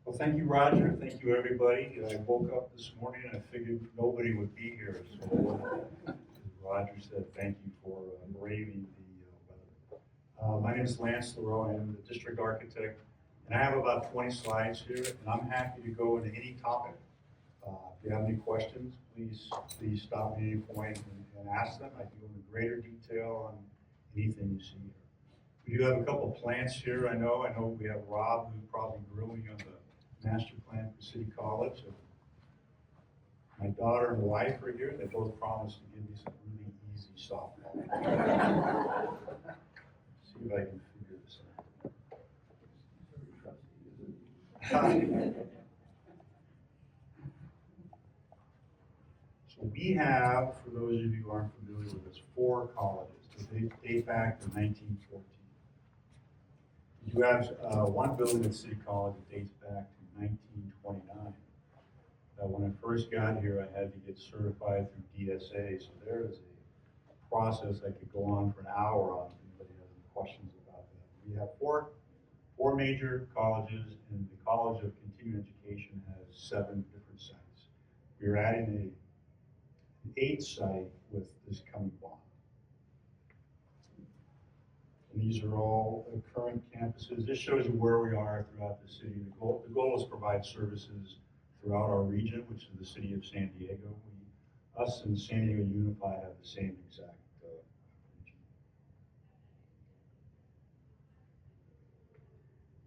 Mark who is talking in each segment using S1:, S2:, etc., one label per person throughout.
S1: Well, thank you, Roger. Thank you, everybody. I woke up this morning and I figured nobody would be here. So Roger said thank you for braving the weather. My name is Lance Lareau. I am the district architect, and I have about 20 slides here, and I'm happy to go into any topic. If you have any questions, please stop me at any point and ask them. I can go into greater detail on anything you see here. We do have a couple of plants here. I know we have Rob, who's probably grilling on the master plan for City College. My daughter and wife are here. They both promised to give me some really easy softball. See if I can figure this out. So we have, for those of you who aren't familiar with this, 4 colleges. They date back to 1914. You have one building at City College that dates back to 1929. When I first got here, I had to get certified through DSA, so there is a process that could go on for an hour on if anybody has any questions about that. We have four major colleges, and the College of Continuing Education has 7 different sites. We're adding an 8th site with this coming bond. And these are all current campuses. This shows you where we are throughout the city. The goal is to provide services throughout our region, which is the city of San Diego. Us and San Diego Unified have the same exact region.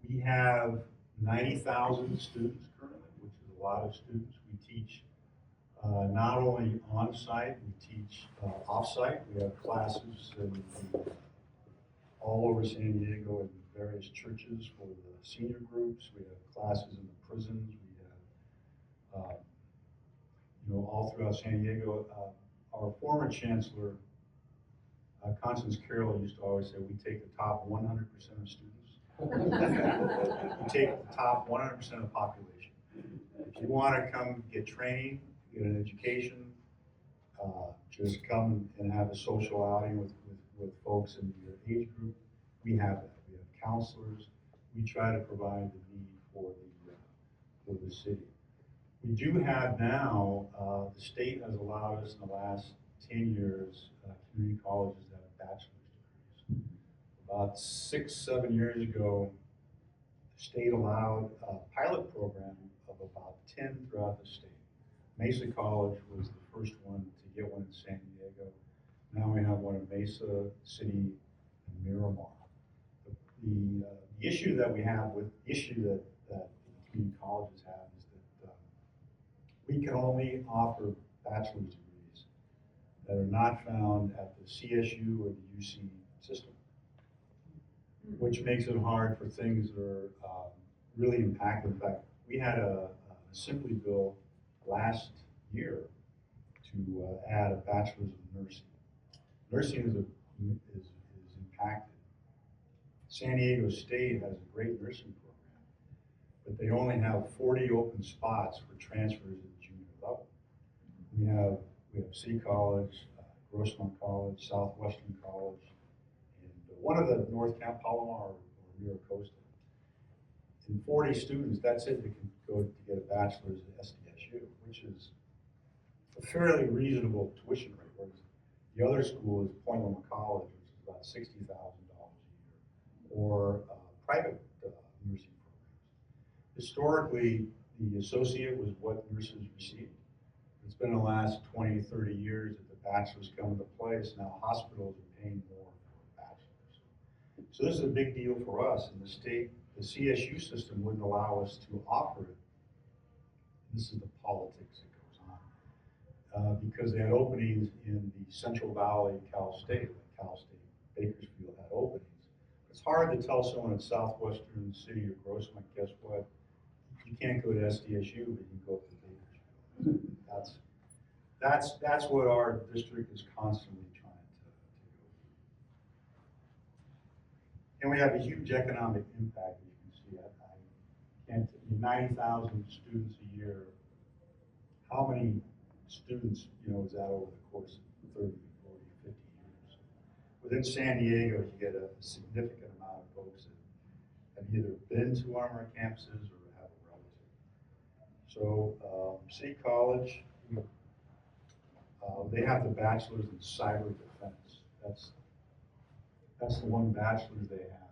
S1: We have 90,000 students currently, which is a lot of students. We teach not only on-site, we teach off-site. We have classes all over San Diego in various churches for the senior groups. We have classes in the prisons. We have, all throughout San Diego. Our former chancellor, Constance Carroll, used to always say, we take the top 100% of students. We take the top 100% of the population. If you want to come get training, get an education, just come and have a social outing with folks in your age group. We have that. We have counselors. We try to provide the need for the city. We do have now, the state has allowed us in the last 10 years, community colleges that have bachelor's degrees. About 6-7 years ago, the state allowed a pilot program of about 10 throughout the state. Mesa College was the first one to get one in San Diego. Now we have one in Mesa City and Miramar. The issue that we have with the community colleges have is that we can only offer bachelor's degrees that are not found at the CSU or the UC system, which makes it hard for things that are really impactful. In fact, we had a assembly bill last year to add a bachelor's of nursing. Nursing is impacted. San Diego State has a great nursing program, but they only have 40 open spots for transfers at the junior level. We have City College, Grossmont College, Southwestern College, and one of the North Camp Palomar or Mira Costa. And 40 students, that's it, they can go to get a bachelor's at SDSU, which is a fairly reasonable tuition rate. Whereas the other school is Point Loma College, which is about $60,000 a year, or private nursing programs. Historically, the associate was what nurses received. It's been the last 20, 30 years that the bachelor's come into place. Now hospitals are paying more for bachelors. So this is a big deal for us. In the state, the CSU system wouldn't allow us to offer it. This is the politics that goes on. Because they had openings in the Central Valley, Cal State, like Cal State, Bakersfield had openings. It's hard to tell someone in Southwestern City or Grossmont, guess what? You can't go to SDSU, but you can go to Bakersfield. That's what our district is constantly trying to do. And we have a huge economic impact, as you can see. I can't, 90,000 students a year. How many students, is that over the course of 30, 40, 50 years? within San Diego, you get a significant amount of folks that have either been to one of our campuses or have a relative. So City College, they have the bachelor's in cyber defense. That's the one bachelor's they have.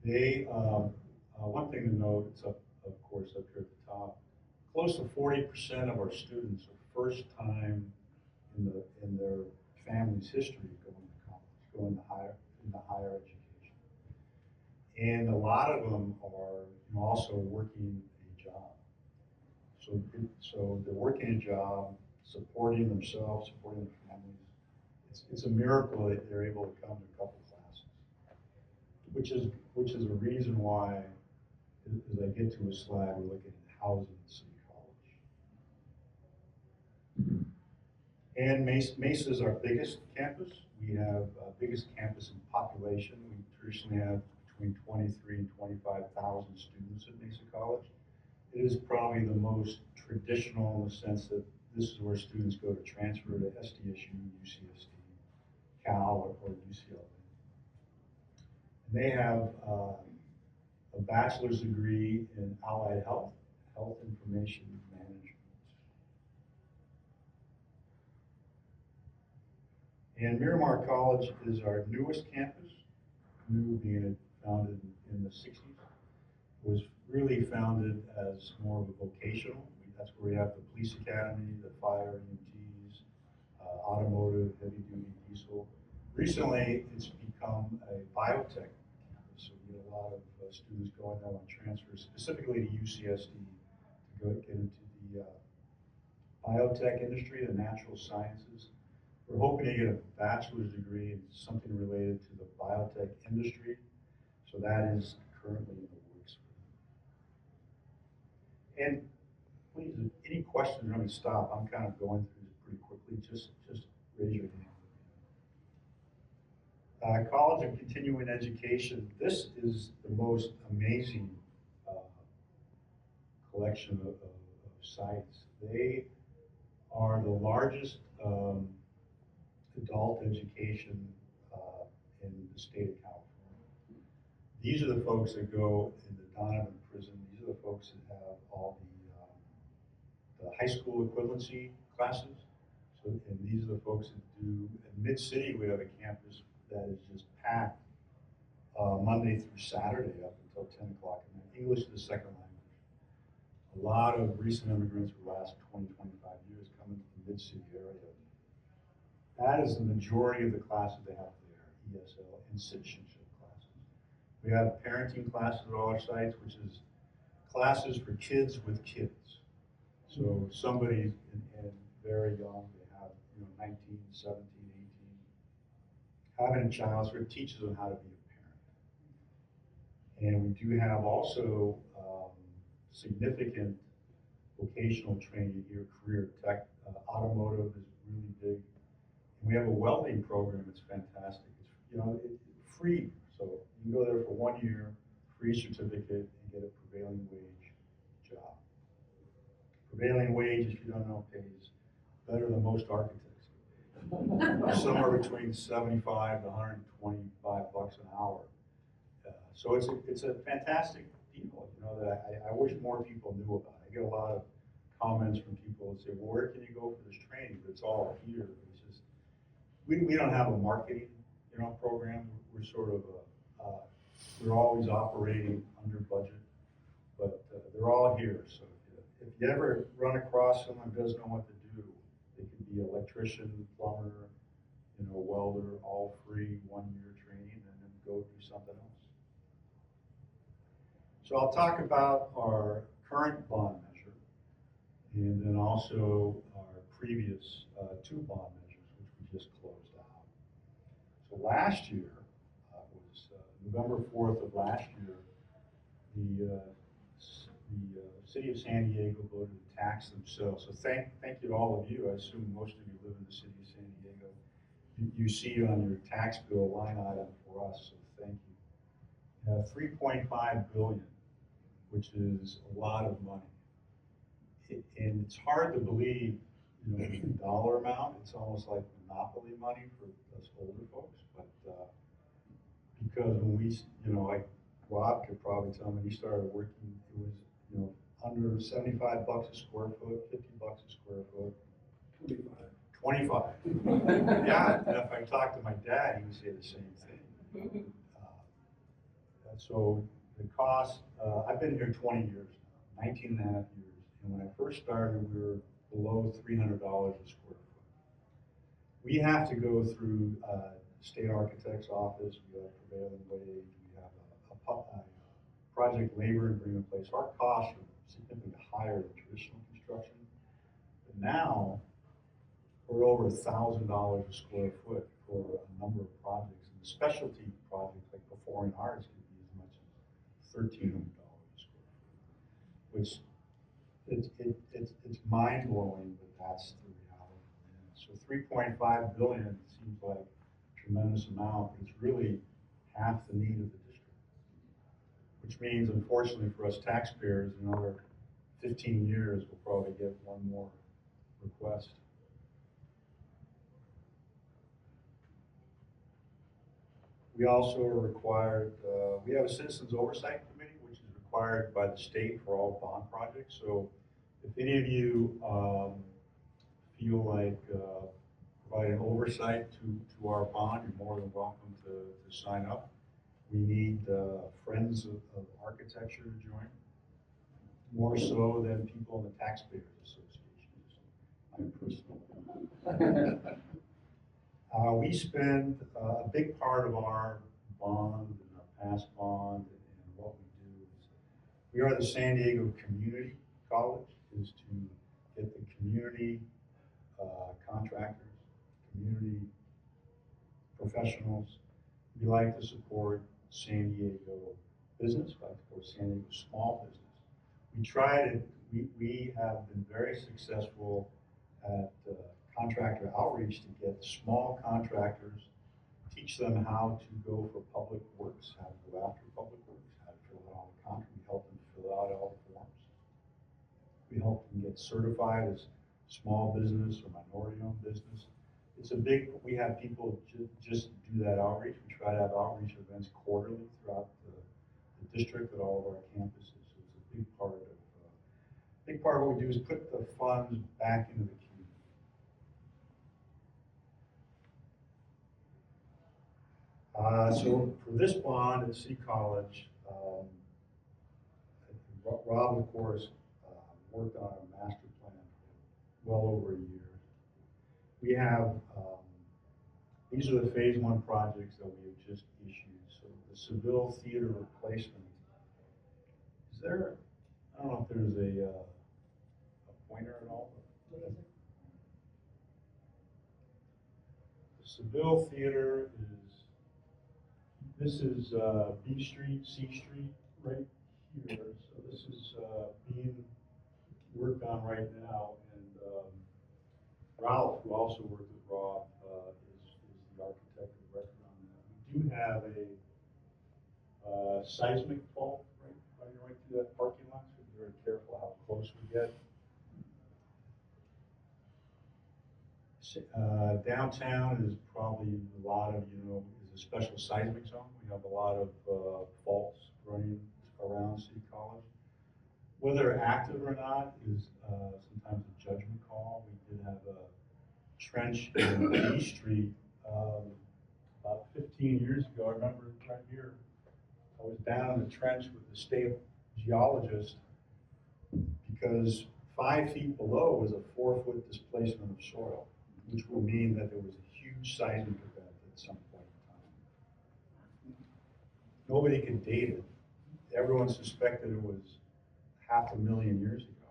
S1: They, one thing to note, it's up, of course, up here at the top, close to 40% of our students are first time in their family's history going to college, going to higher education. And a lot of them are also working a job. So they're working a job, supporting themselves, supporting their families. It's a miracle that they're able to come to a couple classes, which is a reason why, as I get to a slide, we're looking at housing at City College. And Mesa is our biggest campus. We have biggest campus in population. We traditionally have between 23 and 25,000 students at Mesa College. It is probably the most traditional in the sense that this is where students go to transfer to SDSU, UCSD, Cal, or UCLA. And they have a bachelor's degree in allied health, health information management. And Miramar College is our newest campus, new being founded in the 60s. It was really founded as more of a vocational. That's where we have the police academy, the fire, EMTs, automotive, heavy duty, diesel. Recently, it's become a biotech campus, so we get a lot of students going there on transfer, specifically to UCSD, to go get into the biotech industry, the natural sciences. We're hoping to get a bachelor's degree in something related to the biotech industry, so that is currently in the works. And please, if any questions, let me stop. I'm kind of going through this pretty quickly. Just raise your hand. College and continuing education. This is the most amazing collection of sites. They are the largest adult education in the state of California. These are the folks that go into Donovan Prison. These are the folks that have all the high school equivalency classes. So, and these are the folks that do, in Mid-City, we have a campus that is just packed Monday through Saturday up until 10 o'clock at night. English is the second language. A lot of recent immigrants for the last 20, 25 years come into the Mid-City area. That is the majority of the classes they have there, ESL and citizenship classes. We have parenting classes at all our sites, which is classes for kids with kids. So somebody and very young, they have 19, 17, 18, having a child, so it teaches them how to be a parent. And we do have also significant vocational training here, career tech, automotive is really big. And we have a welding program that's fantastic. It's free, so you can go there for 1 year, free certificate, and get a prevailing wage job. Prevailing wage, if you don't know, pays better than most architects. Somewhere between 75 to 125 bucks an hour. So it's a fantastic deal, that I wish more people knew about. I get a lot of comments from people that say, well, where can you go for this training? But it's all here. It's just, we don't have a marketing, program. We're sort of we're always operating under budget, but they're all here. So if you ever run across someone who doesn't know what to do, they could be electrician, plumber, welder, all free 1 year training, and then go do something else. So I'll talk about our current bond measure, and then also our previous two bond measures, which we just closed out. So last year, was November 4th of last year, the city of San Diego voted to tax themselves. So thank you to all of you. I assume most of you live in the city of San Diego. You see it on your tax bill line item for us, so thank you. $3.5 billion, which is a lot of money. And it's hard to believe, the dollar amount, it's almost like monopoly money for us older folks, but, because when we, like Rob could probably tell me, he started working, it was, under $75 a square foot, $50 a square foot. 25. Yeah, and if I talked to my dad, he would say the same thing. So the cost, I've been here 20 years now, 19 and a half years. And when I first started, we were below $300 a square foot. We have to go through state architect's office, we have prevailing wage, we have a project labor agreement in place. Our costs are significantly higher than traditional construction. But now, we're over $1,000 a square foot for a number of projects. And the specialty projects like performing arts could be as much as $1,300 a square foot, which it's mind-blowing, but that's the reality. And so $3.5 billion seems like a tremendous amount, but it's really half the need of the district, which means, unfortunately for us taxpayers, in another 15 years, we'll probably get one more request. We also are required, we have a Citizens Oversight Committee, which is required by the state for all bond projects. So if any of you feel like providing oversight to our bond, you're more than welcome to sign up. We need Friends of Architecture to join, more so than people in the Taxpayers Association. I'm personal. We spend a big part of our bond and our past bond and what we do is, we are the San Diego Community College, is to get the community contractors, community professionals. We like to support San Diego business, we like to support San Diego small business. We have been very successful at contractor outreach to get small contractors, teach them how to go for public works, how to go after public works, how to fill out all the contracts. We help them fill out all the forms. We help them get certified as small business or minority-owned business. We have people just do that outreach. We try to have outreach events quarterly throughout the district at all of our campuses. So it's a big part of what we do is put the funds back into the community. So for this bond at City College, Rob, of course, worked on our master plan for well over a year. We have, these are the phase 1 projects that we have just issued. So the Seville Theater replacement, is there, I don't know if there's a pointer at all. What is it? The Seville Theater this is B Street, C Street, right here. So this is being worked on right now, and Ralph, who also worked with Rob, is the architect of record on that. We do have a seismic fault right through that parking lot, so be very careful how close we get. Downtown is probably a lot of, is a special seismic zone. We have a lot of faults running around City College. Whether they're active or not is sometimes a judgment call. We did have a trench in B Street about 15 years ago. I remember right here, I was down in the trench with the state geologist because 5 feet below was a 4-foot displacement of soil, which will mean that there was a huge seismic event at some point in time. Nobody could date it. Everyone suspected it was 500,000 years ago.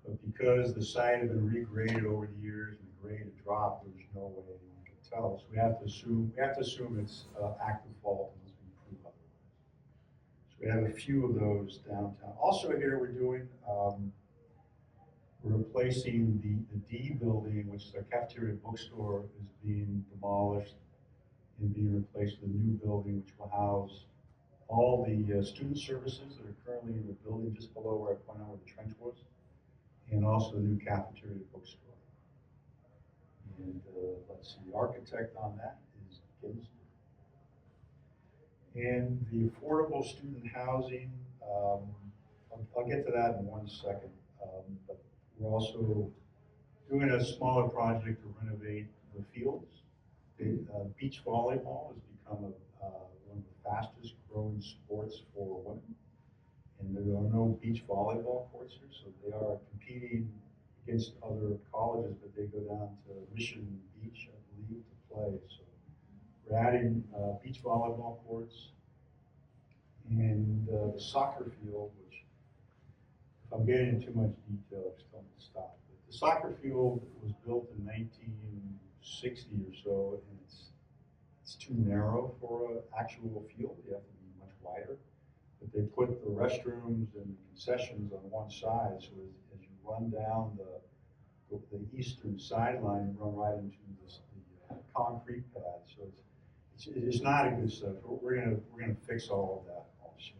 S1: But because the site had been regraded over the years and the grade had dropped, there was no way anyone could tell. So we have to assume it's active fault unless we prove otherwise. So we have a few of those downtown. Also here we're doing, we're replacing the D building, which is our cafeteria bookstore, is being demolished and being replaced with a new building which will house all the student services that are currently in the building just below where I pointed out where the trench was, and also the new cafeteria bookstore. And let's see, the architect on that is Ginsberg. And the affordable student housing, I'll get to that in 1 second. But we're also doing a smaller project to renovate the fields. Beach volleyball has become one of the fastest growing sports for women. And there are no beach volleyball courts here, so they are competing against other colleges, but they go down to Mission Beach, I believe, to play. So we're adding beach volleyball courts and the soccer field, which, if I'm getting into too much detail, just tell me to stop. But the soccer field was built in 1960 or so, and it's too narrow for an actual field. You have to be much wider. But they put the restrooms and the concessions on one side, so as you run down the eastern sideline, you run right into the concrete pad. So it's not a good stuff. We're gonna fix all of that also.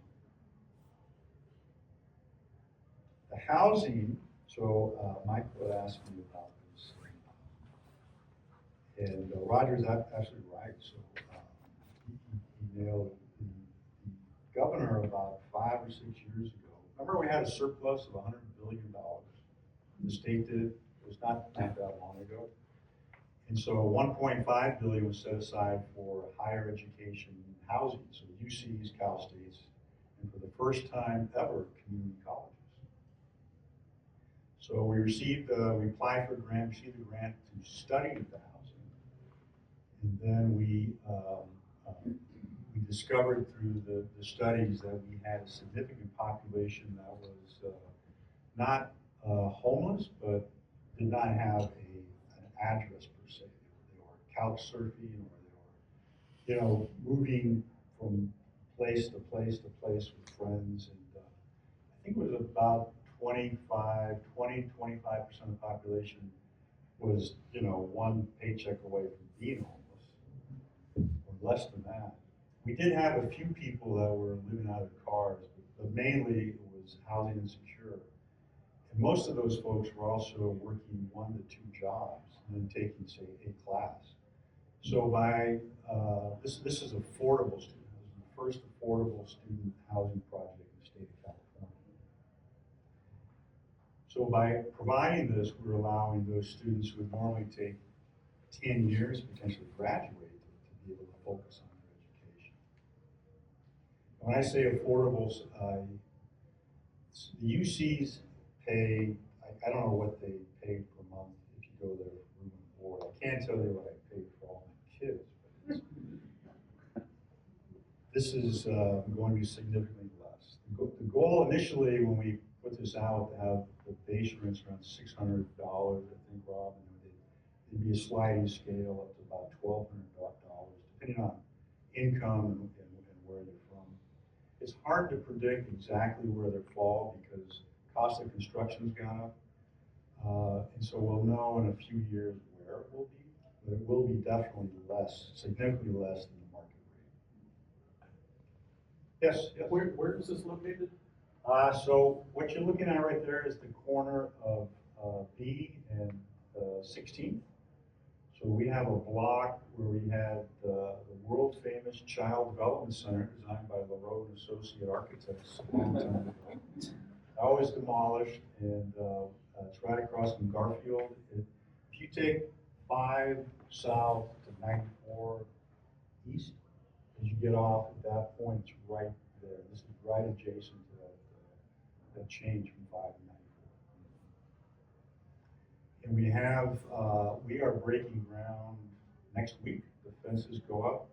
S1: The housing. So Michael asked me about this, and Roger's absolutely right. So he nailed it. The governor, about 5 or 6 years ago, remember we had a surplus of $100 billion. The state did. It was not that long ago. And so 1.5 billion was set aside for higher education and housing. So UCs, Cal States, and for the first time ever, community colleges. So we applied for a grant, received a grant to study the housing. And then we discovered through the studies that we had a significant population that was not homeless, but did not have an address per se. They were couch surfing, or they were, moving from place to place to place with friends. And I think it was about 20-25% of the population was, one paycheck away from being homeless, or less than that. We did have a few people that were living out of cars, but mainly it was housing insecure. And most of those folks were also working 1 to 2 jobs and then taking, say, a class. So by this is affordable student housing, the first affordable student housing project in the state of California. So by providing this, we're allowing those students who would normally take 10 years, potentially graduate, to be able to focus on their education. When I say affordable, the UCs pay, I don't know what they pay per month if you go there for room and board. I can't tell you what I paid for all my kids. But this is going to be significantly less. The goal initially when we put this out to have the base rents around $600, I think, Rob, and there'd be a sliding scale up to about $1,200, depending on income and where you're from. It's hard to predict exactly where they fall because cost of construction has gone up. And so we'll know in a few years where it will be, but it will be definitely less, significantly less than the market rate. Yes?
S2: Where is this located?
S1: So what you're looking at right there is the corner of B and 16th. So we have a block where we had the world famous Child Development Center designed by Lareau and Associate Architects a long time ago. That was demolished, and it's right across from Garfield. If you take 5 south to 94 east, as you get off at that point, it's right there. This is right adjacent to that change from 5 to 94. And we are breaking ground next week. The fences go up.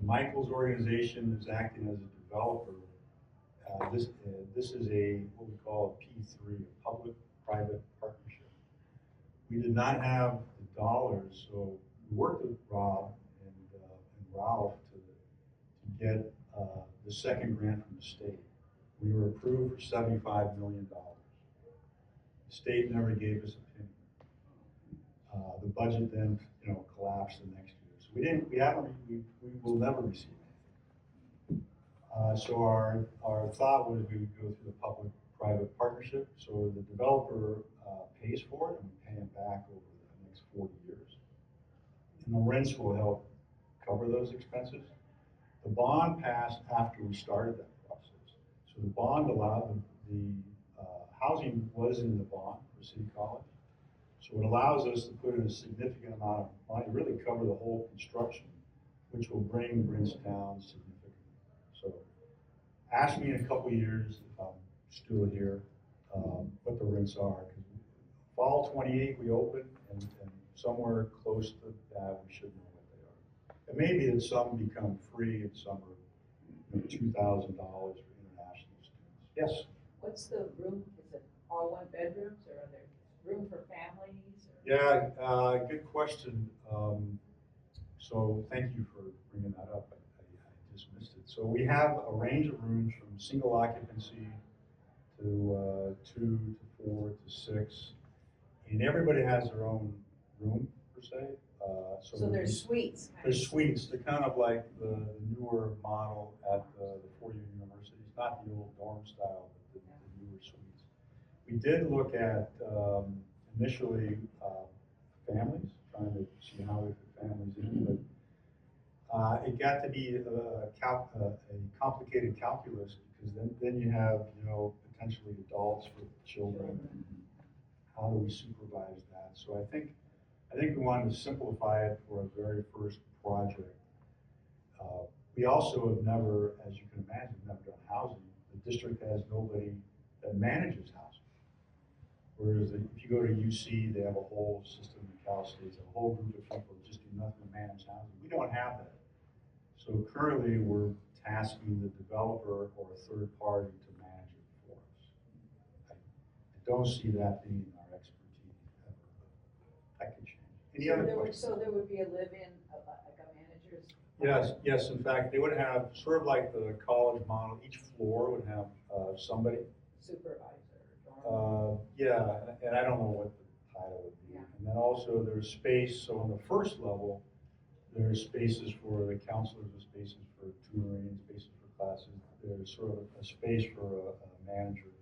S1: Michael's organization is acting as a developer. This is what we call a P3, a public-private partnership. We did not have the dollars, so we worked with Rob and Ralph to get the second grant from the state. We were approved for $75 million. The state never gave us a penny. The budget then, collapsed the next year. So we will never receive anything. So our thought was we would go through the public-private partnership. So the developer pays for it, and we pay him back over the next 40 years. and the rents will help cover those expenses. The bond passed after we started that process. So the bond allowed, the housing was in the bond for City College. So it allows us to put in a significant amount of money, really cover the whole construction, which will bring rents down significantly. So ask me in a couple of years if I'm still here, what the rents are. 'Cause fall 28 we open, and somewhere close to that we should know what they are. It may be that some become free and some are $2,000 for international students. Yes?
S2: What's the room, is it all one bedrooms, or are there room for families? Or?
S1: Yeah, good question. So thank you for bringing that up. I just missed it. So we have a range of rooms from single occupancy to 2 to 4 to 6. And everybody has their own room, per se.
S2: So there's suites?
S1: There's suites. They're kind of like the newer model at the four-year universities, not the old dorm style, but the newer suites. We did look at initially families, trying to see how we fit families in, but it got to be a complicated calculus, because then you have, potentially adults with children. How do we supervise that? So I think we wanted to simplify it for a very first project. We also have never, as you can imagine, never done housing. The district has nobody that manages housing. Whereas if you go to UC, they have a whole system, in Cal State's a whole group of people that just do nothing to manage housing. We don't have that. So currently we're tasking the developer or a third party to manage it for us. I don't see that being our expertise ever, but that could change. Any other questions?
S2: So there would be a live-in, like a manager's?
S1: Yes, in fact, they would have, sort of like the college model, each floor would have somebody.
S2: Supervisor.
S1: Yeah, and I don't know what the title would be.
S2: Yeah.
S1: And then also there's space, so on the first level, there's spaces for the counselors, there's spaces for tutoring, spaces for classes. There's sort of a space for a manager.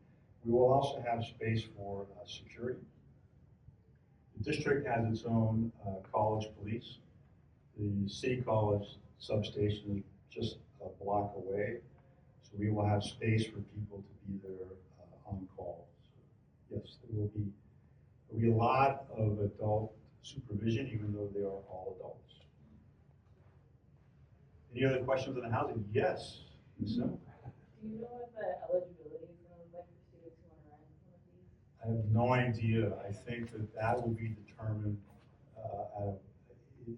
S1: We will also have space for security. The district has its own college police. The city college substation is just a block away. So we will have space for people to be there on call. So yes, there will be a lot of adult supervision, even though they are all adults. Any other questions on the housing? Yes. So,
S3: do you know what the eligibility for like the students who want to rent one of these?
S1: I have no idea. I think that will be determined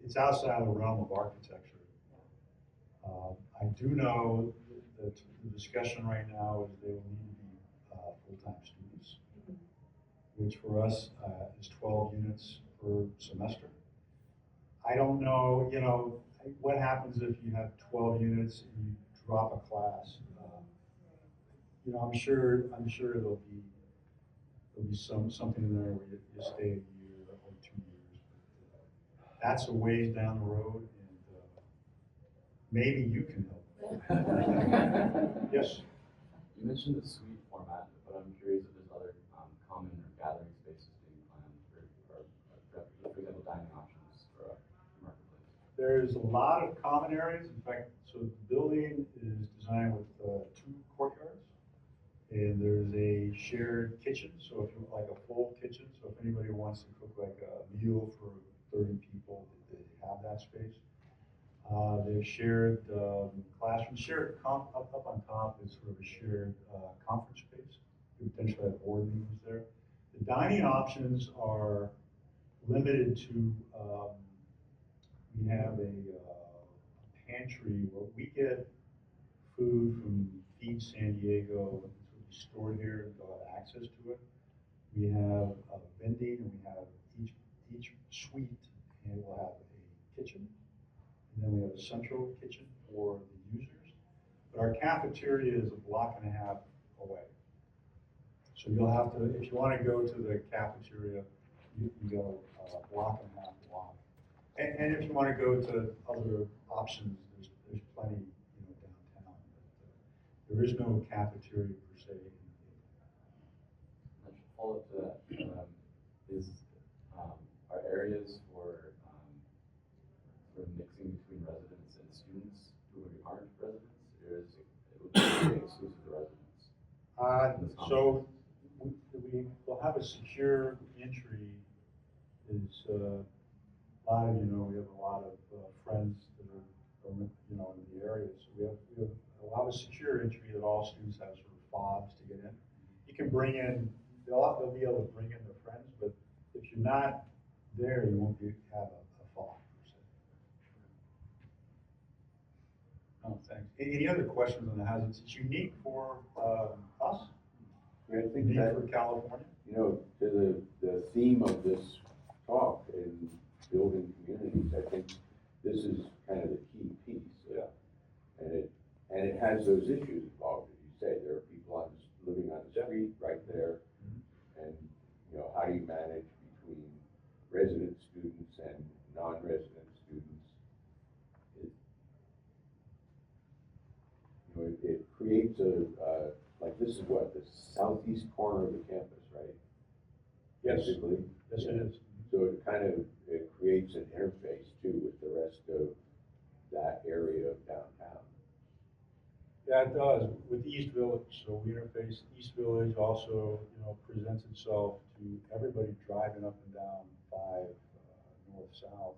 S1: it's outside the realm of architecture. I do know that the discussion right now is they will need to be full-time students, which for us is 12 units per semester. I don't know, what happens if you have 12 units and you drop a class. I'm sure there'll be something in there where you stay a year or 2 years. But, that's a ways down the road, and maybe you can help. Yes.
S4: You mentioned the suite format, but I'm curious if there's other common or gathering spaces being planned for example, dining options for a marketplace.
S1: There's a lot of common areas. In fact, so the building is designed with 2 courtyards, and there's a shared kitchen. So if you like a full kitchen, so if anybody wants to cook like a meal for 30 people, they have that space. They've shared classrooms. Shared up on top is sort of a shared conference space. We potentially have board meetings there. The dining options are limited to, we have a pantry where we get food from Feed San Diego, and it's be stored here, and they'll have access to it. We have vending, and we have each suite, and we'll have a kitchen. And then we have a central kitchen for the users. But our cafeteria is a block and a half away. So you'll have to, if you want to go to the cafeteria, you can go a block and a half block. And if you want to go to other options, there's plenty, downtown. But, there is no cafeteria per se.
S4: I should follow up to that. Are areas for
S1: So we will have a secure entry. Is a lot of we have a lot of friends that are in the area, so we'll have a secure entry that all students have sort of fobs to get in. You can bring in they'll be able to bring in their friends, but if you're not there, you won't have a fob per se. Oh, thanks. Any other questions on the hazards? It's unique for us.
S5: I think
S1: Unique
S5: that,
S1: for California.
S5: to the theme of this talk in building communities, I think this is kind of the key piece.
S1: Yeah.
S5: And it has those issues involved, as you say, there are people living on the street right there.
S1: Mm-hmm.
S5: And, how do you manage between resident students and non-resident students? It creates like this is what, the southeast corner of the campus, right?
S1: Yes.
S5: Basically.
S1: Yes, it is.
S5: So it creates an interface too with the rest of that area of downtown.
S1: Yeah, it does, with East Village, so we interface, East Village also, presents itself to everybody driving up and down 5 north-south,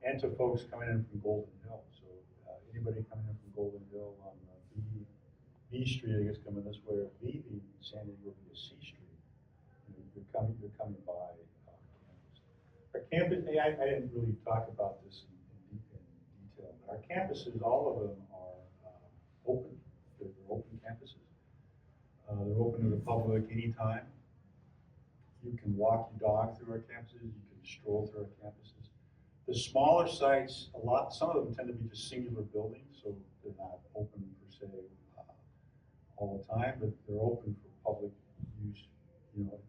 S1: and to folks coming in from Golden Hill, so anybody coming in from Golden Hill on B Street, I guess coming this way, or leaving San Diego via C Street, you're coming by campus. Our campus, I didn't really talk about this in detail, but our campuses, all of them are open. They're open campuses. They're open to the public anytime. You can walk your dog through our campuses. You can stroll through our campuses. The smaller sites, some of them tend to be just singular buildings, so they're not open per se all the time, but they're open for public use.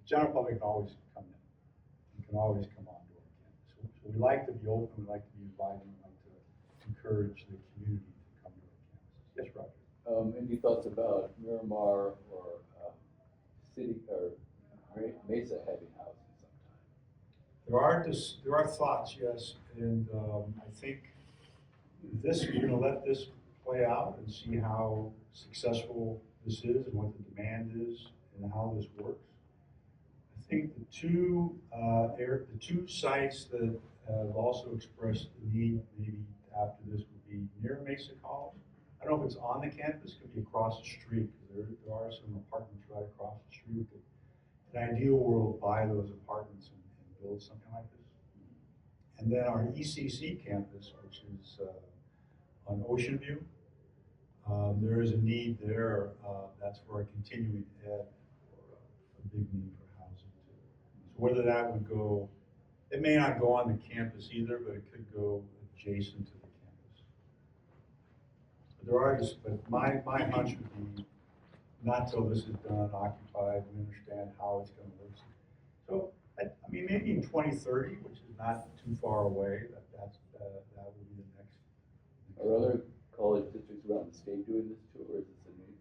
S1: General public can always come in. You can always come onto our campus. So we like to be open. We like to be inviting. We like to encourage the community to come to our campuses. Yes, Roger.
S6: Any thoughts about Miramar or City or Mesa having housing sometime?
S1: There are thoughts, yes, and I think we're going to let this play out and see how successful this is and what the demand is and how this works. I think the two sites that have also expressed the need maybe after this would be near Mesa College. I don't know if it's on the campus, could be across the street, because there are some apartments right across the street. In an ideal world, buy those apartments and build something like this. And then our ECC campus, which is on Ocean View, there is a need there. That's for a continuing ed, or a big need for housing too. So whether that would go, it may not go on the campus either, but it could go adjacent to the campus. But my hunch would be not till this is done, occupied, we understand how it's going to work. So, I mean, maybe in 2030, which is not too far away, that will be the next.
S6: Are other college districts around the state doing this too, or is this a new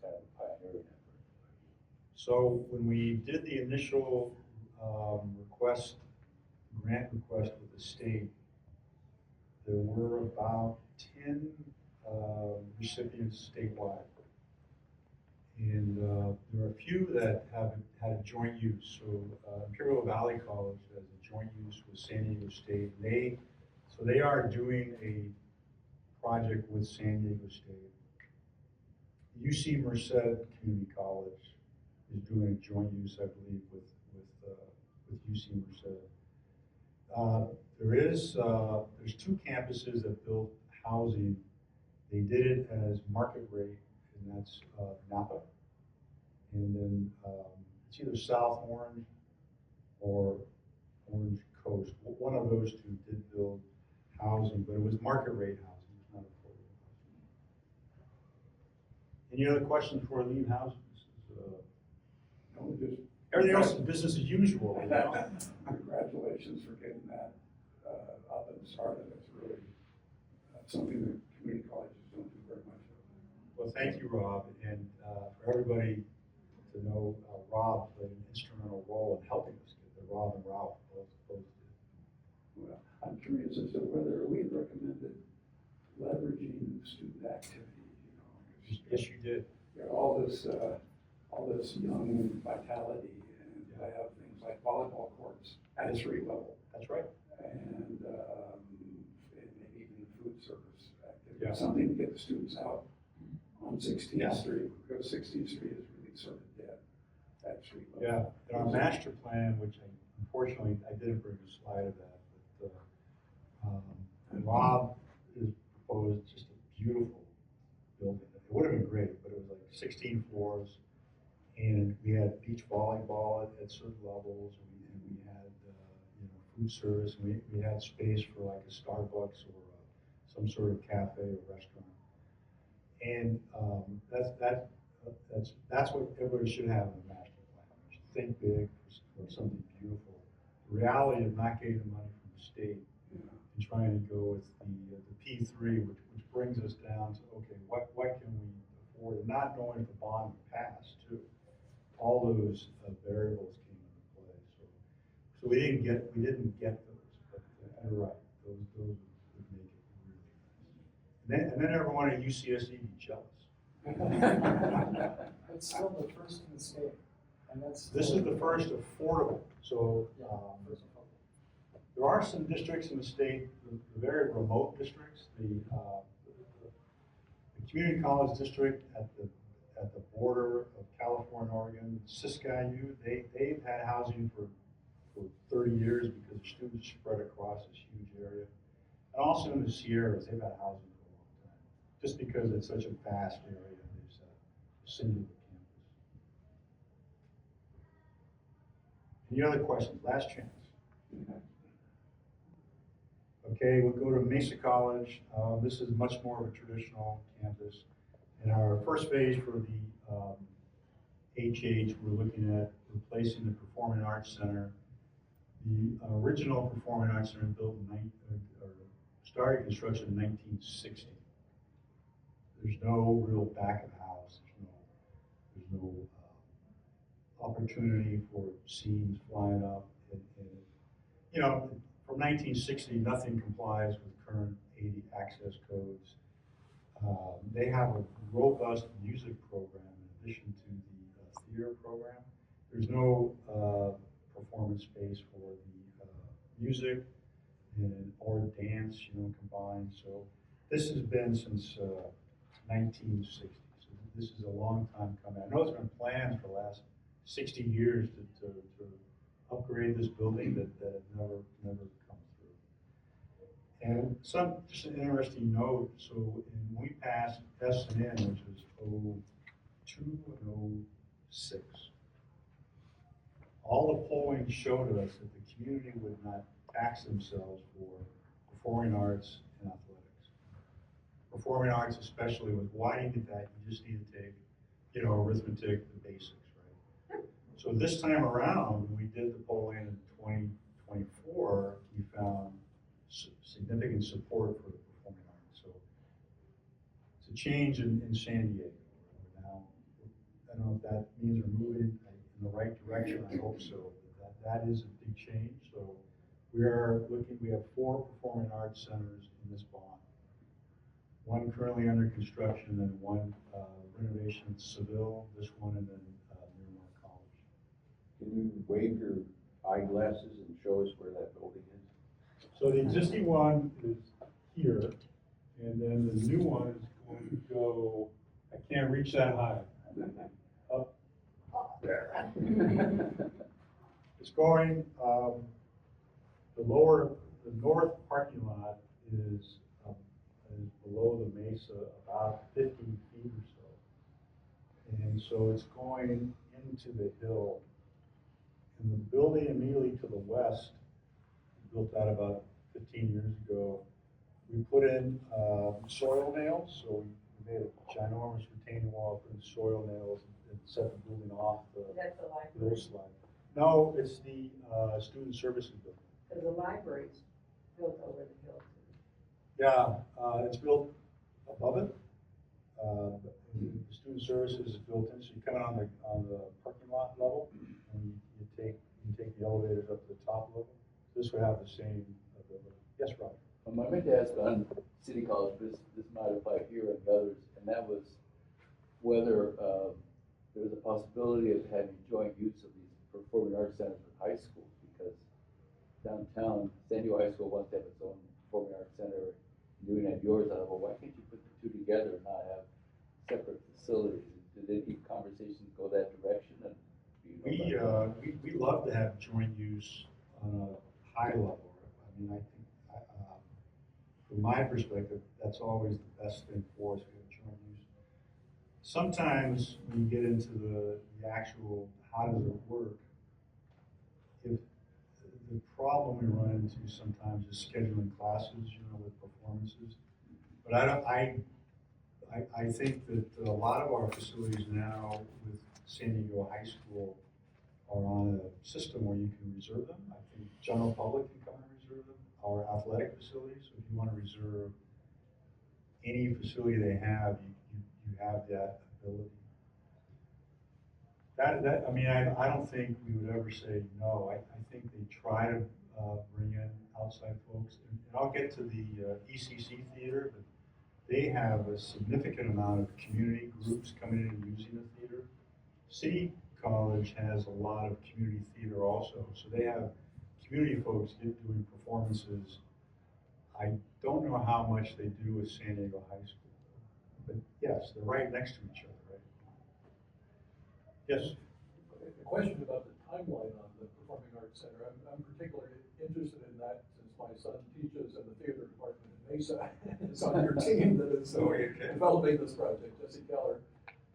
S6: kind of pioneering effort?
S1: So when we did the initial grant request with the state, there were about 10 recipients statewide. And there are a few that have had a joint use. So Imperial Valley College has a joint use with San Diego State. They are doing a project with San Diego State. UC Merced Community College is doing a joint use, I believe, with UC Merced. There's 2 campuses that built housing. They did it as market rate, and that's Napa. And then it's either South Orange or Orange Coast. One of those 2 did build housing, but it was market rate housing. It was not affordable housing. Any other questions before I leave housing?
S7: No, just
S1: Everything else is business as usual.
S7: congratulations for getting that up and started. It's really something that community colleges don't do very much of.
S1: Well, thank you, Rob, and for everybody to know Rob played an instrumental role in helping us get there. Rob and Ralph both did.
S7: Well, I'm curious as to whether we had recommended leveraging student activity.
S1: Yes, you did.
S7: All all this young vitality, and they have things like volleyball courts at a street level,
S1: That's right.
S7: and maybe even food service activity,
S1: Yeah.
S7: something to get the students out on 16th
S1: Yeah.
S7: Street, because 16th Street is really sort of dead at street level.
S1: Yeah, in our master plan, which unfortunately I didn't bring a slide of that, but Rob has proposed just a beautiful building. It would have been great, but it was like 16 floors, and we had beach volleyball at certain levels, and we had food service, and we had space for like a Starbucks or some sort of cafe or restaurant. And that's what everybody should have in a master plan. You should think big for something beautiful. The reality of not getting the money from the state and trying to go with the P3, which brings us down to, okay, what can we afford, and not knowing if the bond would pass too. All those variables came into play. So we didn't get those, but you're right. Those would make it really nice. And then everyone at UCSD be jealous.
S8: It's still the first in the state, and that's.
S1: This is the first affordable, so
S8: First of all.
S1: there are some districts in the state, the very remote districts, the community college district at the border of California, Oregon, Siskiyou, they've had housing for 30 years because the students spread across this huge area. And also in the Sierras, they've had housing for a long time, just because it's such a vast area. There's a singular campus. Any other questions? Last chance. Okay, we'll go to Mesa College. This is much more of a traditional campus. In our first phase for the HH, we're looking at replacing the Performing Arts Center. The original Performing Arts Center built started construction in 1960. There's no real back of house. There's no opportunity for scenes flying up. From 1960, nothing complies with current 80 access codes. They have a robust music program in addition to the theater program. There's no performance space for the music or dance, combined. So this has been since 1960. So this is a long time coming. I know it's been planned for the last 60 years to upgrade this building that have never come through. And just an interesting note, so when we passed S&N, which was 02 and 06, all the polling showed us that the community would not tax themselves for performing arts and athletics. Performing arts, especially, with why do you need that? You just need to take, arithmetic, the basics, right? So this time around, when we did the polling in 2024, we found significant support for the performing arts. So it's a change in San Diego. Now, I don't know if that means we're moving in the right direction. I hope so. That is a big change. So we have 4 performing arts centers in this bond. One currently under construction, and one renovation in Seville, this one, and then Miramar College.
S5: Can you wave your eyeglasses and show us where that building is?
S1: So the existing one is here, and then the new one is going to go, I can't reach that high, up there. It's going, the north parking lot is below the mesa about 15 feet or so. And so it's going into the hill. And the building immediately to the west, built that about 15 years ago, we put in soil nails. So we made a ginormous retaining wall, put in soil nails, and set the building off the
S2: That's the
S1: hill
S2: library,
S1: slide. No, it's the student services building.
S2: because the library's built over the hill too.
S1: Yeah, it's built above it. The student services is built in, so you come in on the parking lot level, and you take the elevators up to the top level. This would have the same ability. Yes, Rob?
S6: I meant to ask on City College, but this might apply here and others, and that was whether there was a possibility of having joint use of these performing arts centers with high schools, because downtown, San Diego High School wants to have its own performing arts center, doing at yours, I thought, well, why can't you put the two together and not have separate facilities? Did any conversations go that direction? And do you know about that?
S1: We love to have joint use on a high level. I mean, I think, from my perspective, that's always the best thing for us, we have joint use. Sometimes when you get into the actual, how does it work? If the problem we run into sometimes is scheduling classes, with performances. But I think that a lot of our facilities now with San Diego High School are on a system where you can reserve them. I think general public can come and reserve them. Our athletic facilities, so if you want to reserve any facility they have, you have that ability. I mean, I don't think we would ever say no. I think they try to bring in outside folks. And I'll get to the ECC theater, but they have a significant amount of community groups coming in and using the theater. City College has a lot of community theater also, so they have community folks doing performances. I don't know how much they do with San Diego High School, but yes, they're right next to each other, right? Yes?
S9: A question about the timeline on the Performing Arts Center. I'm particularly interested in that since my son teaches in the theater department in Mesa. It's on your team that is developing this project, Jesse Keller.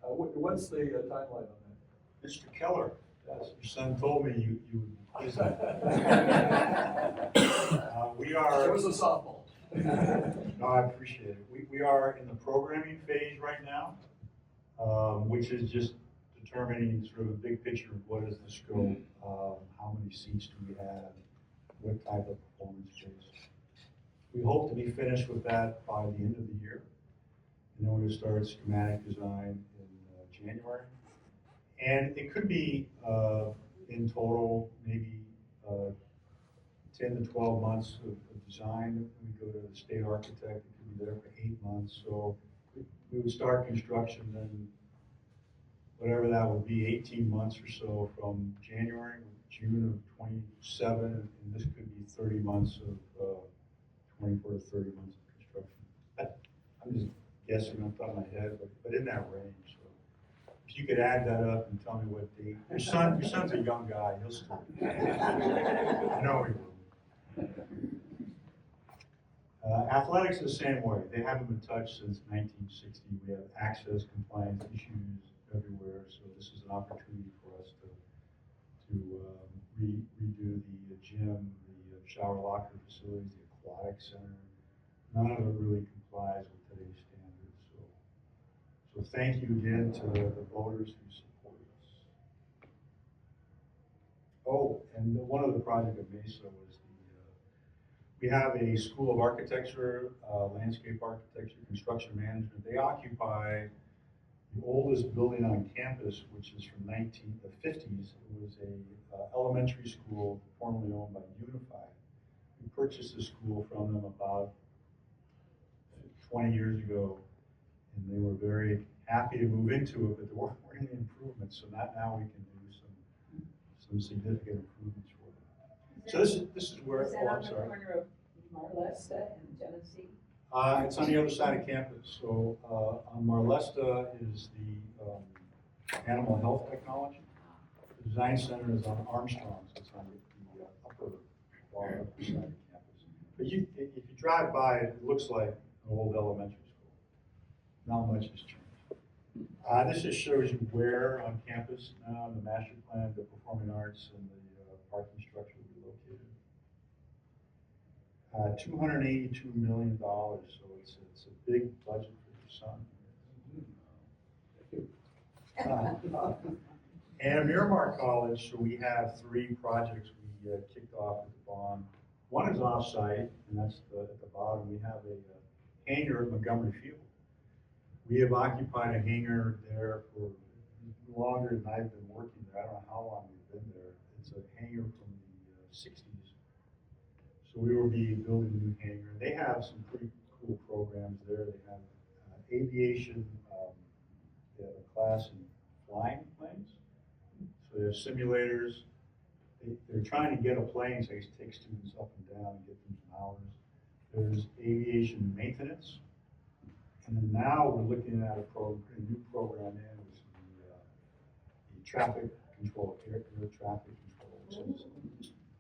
S9: What's the timeline on that?
S1: Mr. Keller, yes, your son told me you would be busy. We are.
S9: It was a softball.
S1: No, I appreciate it. We are in the programming phase right now, which is just determining sort of a big picture of what is the scope, how many seats do we have, what type of performance space. We hope to be finished with that by the end of the year. And then we'll start schematic design in January. And it could be, in total, maybe 10 to 12 months of design. We go to the state architect, it could be there for 8 months. So we would start construction then, whatever that would be, 18 months or so from January, June of 27, and this could be 30 months of 24 to 30 months of construction. I'm just guessing off the top of my head, but in that range. So if you could add that up and tell me what date. Your son's a young guy, he'll still. I know he will. Athletics the same way. They haven't been touched since 1960. We have access compliance issues everywhere, so this is an opportunity for us to redo the gym, the shower locker facilities, the aquatic center. None of it really complies with today's standards. So thank you again to the voters who supported us. Oh, and one other project at Mesa was we have a School of Architecture, Landscape Architecture, Construction Management. They occupy the oldest building on campus, which is from the 50s. It was a elementary school formerly owned by Unified. We purchased the school from them about 20 years ago, and they were very happy to move into it, but there weren't any improvements. So now we can do some significant improvements for them. So this is where,
S2: Is that
S1: oh, I'm
S2: on the
S1: sorry.
S2: corner of Marlesta and Genesee?
S1: It's on the other side of campus. So on Marlesta is the Animal Health Technology. The Design Center is on Armstrong, so it's on the upper far upper side of campus. But if you drive by, it looks like an old elementary school. Not much has changed. This just shows you where on campus now, in the master plan, the performing arts and the parking structure will be located. $282 million, so it's a big budget for your son. And Miramar College, so we have 3 projects we kicked off with the bond. One is off-site, and that's at the bottom. We have a hangar at Montgomery Field. We have occupied a hangar there for longer than I've been working there. I don't know how long we've been there. It's a hangar from the 60s. So we will be building a new hangar. They have some pretty cool programs there. They have aviation, they have a class in flying planes. So they have simulators. They're trying to get a plane, so they take students up and down and get them some hours. There's aviation maintenance. And then now we're looking at a new program in, which is the traffic control, air traffic control,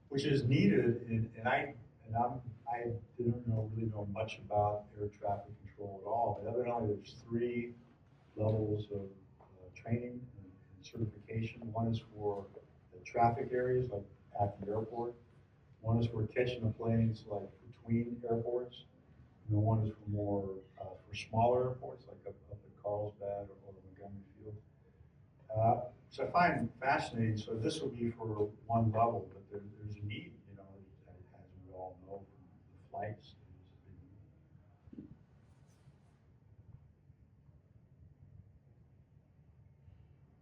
S1: which is needed. I didn't really know much about air traffic control at all, but evidently there's 3 levels of training and certification. One is for the traffic areas, like at the airport. One is for catching the planes, like between airports. And then one is for more for smaller airports, like up at Carlsbad or Montgomery Field. So I find it fascinating. So this will be for one level, but there's a need, as we all know from the flights.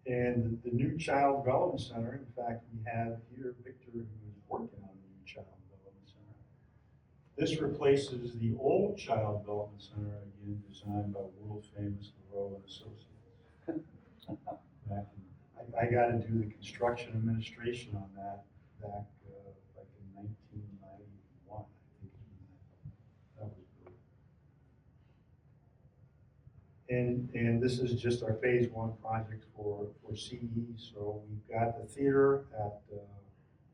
S1: And the new Child Development Center, in fact, we have here Victor, who is working on the new Child Development Center. This replaces the old Child Development Center, again, designed by world famous Lareau and Associates. I got to do the construction administration on that back like in 1991, I think. That was good. And this is just our phase 1 project for CE. So we've got the theater at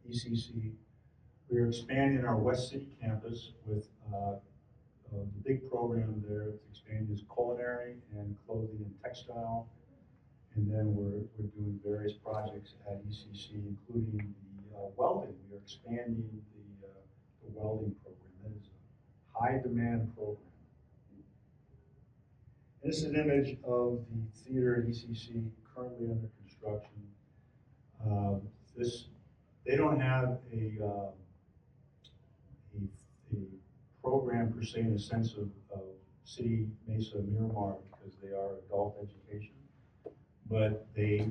S1: ECC. We're expanding our West City campus with the big program there. It's expanding is culinary and clothing and textile. And then we're doing various projects at ECC, including the welding. We are expanding the welding program. That is a high demand program. This is an image of the theater at ECC currently under construction. They don't have a program per se in the sense of City Mesa Miramar because they are adult education, but they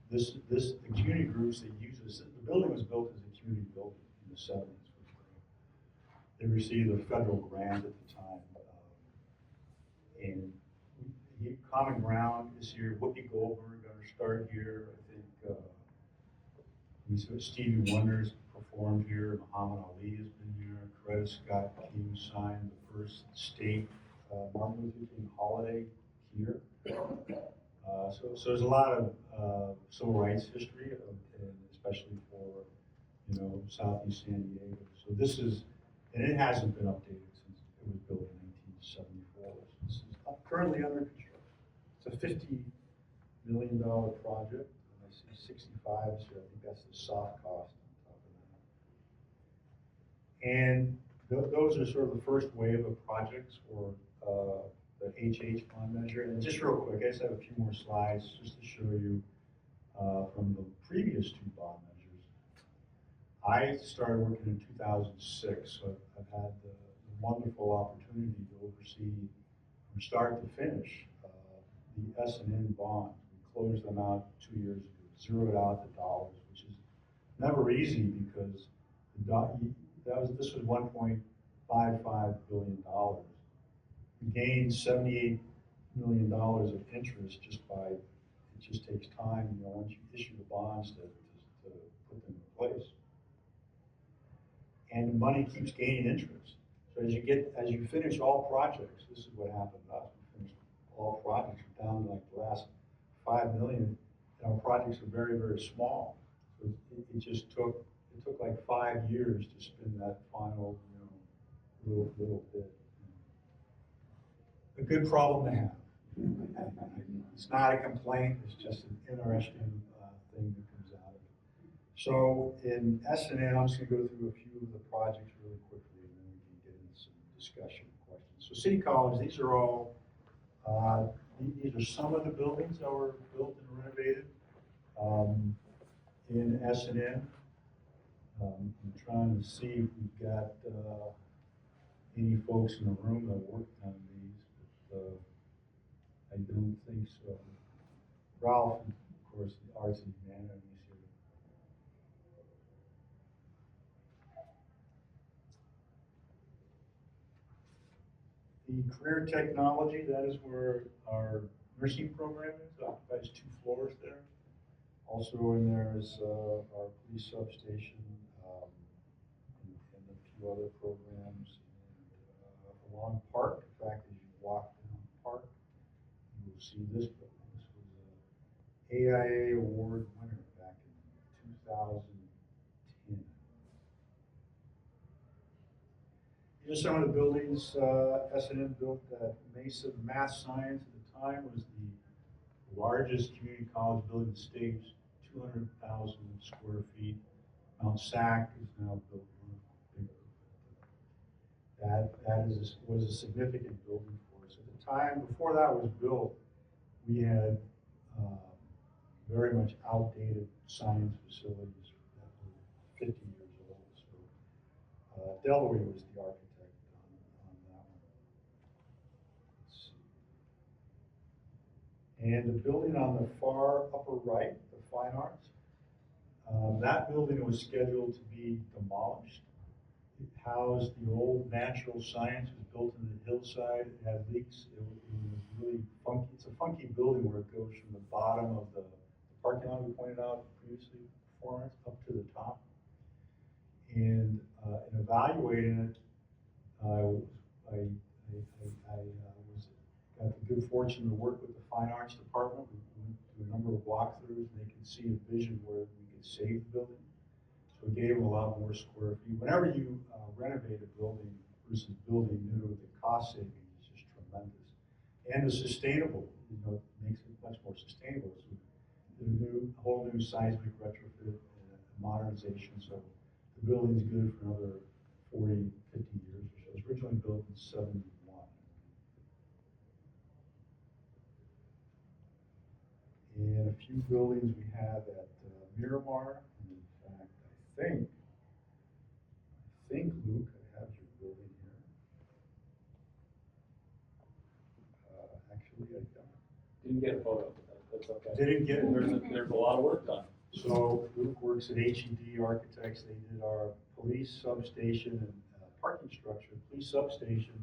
S1: the community groups that use this. The building was built as a community building in the 70s. They received a federal grant at the time. And Common Ground is here. Whoopi Goldberg going to start here. I think Stevie Wonder's performed here. Muhammad Ali has been here. Coretta Scott King signed the first state Martin Luther King holiday here. So there's a lot of civil rights history, and especially for Southeast San Diego. So this is, and it hasn't been updated since it was built in 1974. So this is currently under construction. It's a $50 million project. And I see 65, so I think that's the soft cost on top of that. And those are sort of the first wave of projects for the HH bond measure. And just real quick, I just have a few more slides just to show you from the previous 2 bond measures. I started working in 2006, so I've had the wonderful opportunity to oversee from start to finish the S&N bonds. We closed them out 2 years ago, zeroed out the dollars, which is never easy because this was $1.55 billion. We gained $78 million of interest just by, it just takes time, once you issue the bonds to put them in place. And the money keeps gaining interest. So as you finish all projects, this is what happened to us. We finished all projects, we're down to like the last 5 million, and our projects are very, very small. So it took like 5 years to spend that final, little bit. A good problem to have. It's not a complaint, it's just an interesting thing that comes out of it. So in S&N, I'm just going to go through a few of the projects really quickly, and then we can get into some discussion and questions. So City College, these are all, these are some of the buildings that were built and renovated in S&N. I'm trying to see if we've got any folks in the room that worked on these, but I don't think so. Ralph, of course, the arts and humanities here. The career technology, that is where our nursing program is, occupies 2 floors there. Also in there is our police substation, and a few other programs. And, along Park, in fact, as you walk down Park, you will see this building. This was a AIA award winner back in 2010. Here's some of the buildings S&N built at Mesa. Math Science at the time was the largest community college building in the States, 200,000 square feet. Mount SAC is now built bigger. Was a significant building for us. At the time, before that was built, we had very much outdated science facilities that were 50 years old. So Delaware was the architect on that one. Let's see. And the building on the far upper right, the Fine Arts, that building was scheduled to be demolished. It housed the old natural science. It was built in the hillside. It had leaks. It was really funky. It's a funky building where it goes from the bottom of the parking lot we pointed out previously, performance, up to the top. And in evaluating it, I got the good fortune to work with the Fine Arts Department. We went through a number of walkthroughs, and they could see a vision where we could save the building. So we gave them a lot more square feet. Whenever you renovate a building versus building new, the cost savings is just tremendous. And the sustainable, it makes it much more sustainable. So a whole new seismic retrofit and modernization. So the building's good for another 40, 50 years or so. It was originally built in 71. And a few buildings we have at Miramar. And in fact, I think, Luke, I have your building here. Actually, I don't.
S10: Didn't get a photo, but that's okay.
S1: Didn't get it?
S10: There's a lot of work done.
S1: So Luke works at HED Architects. They did our police substation and parking structure. Police substation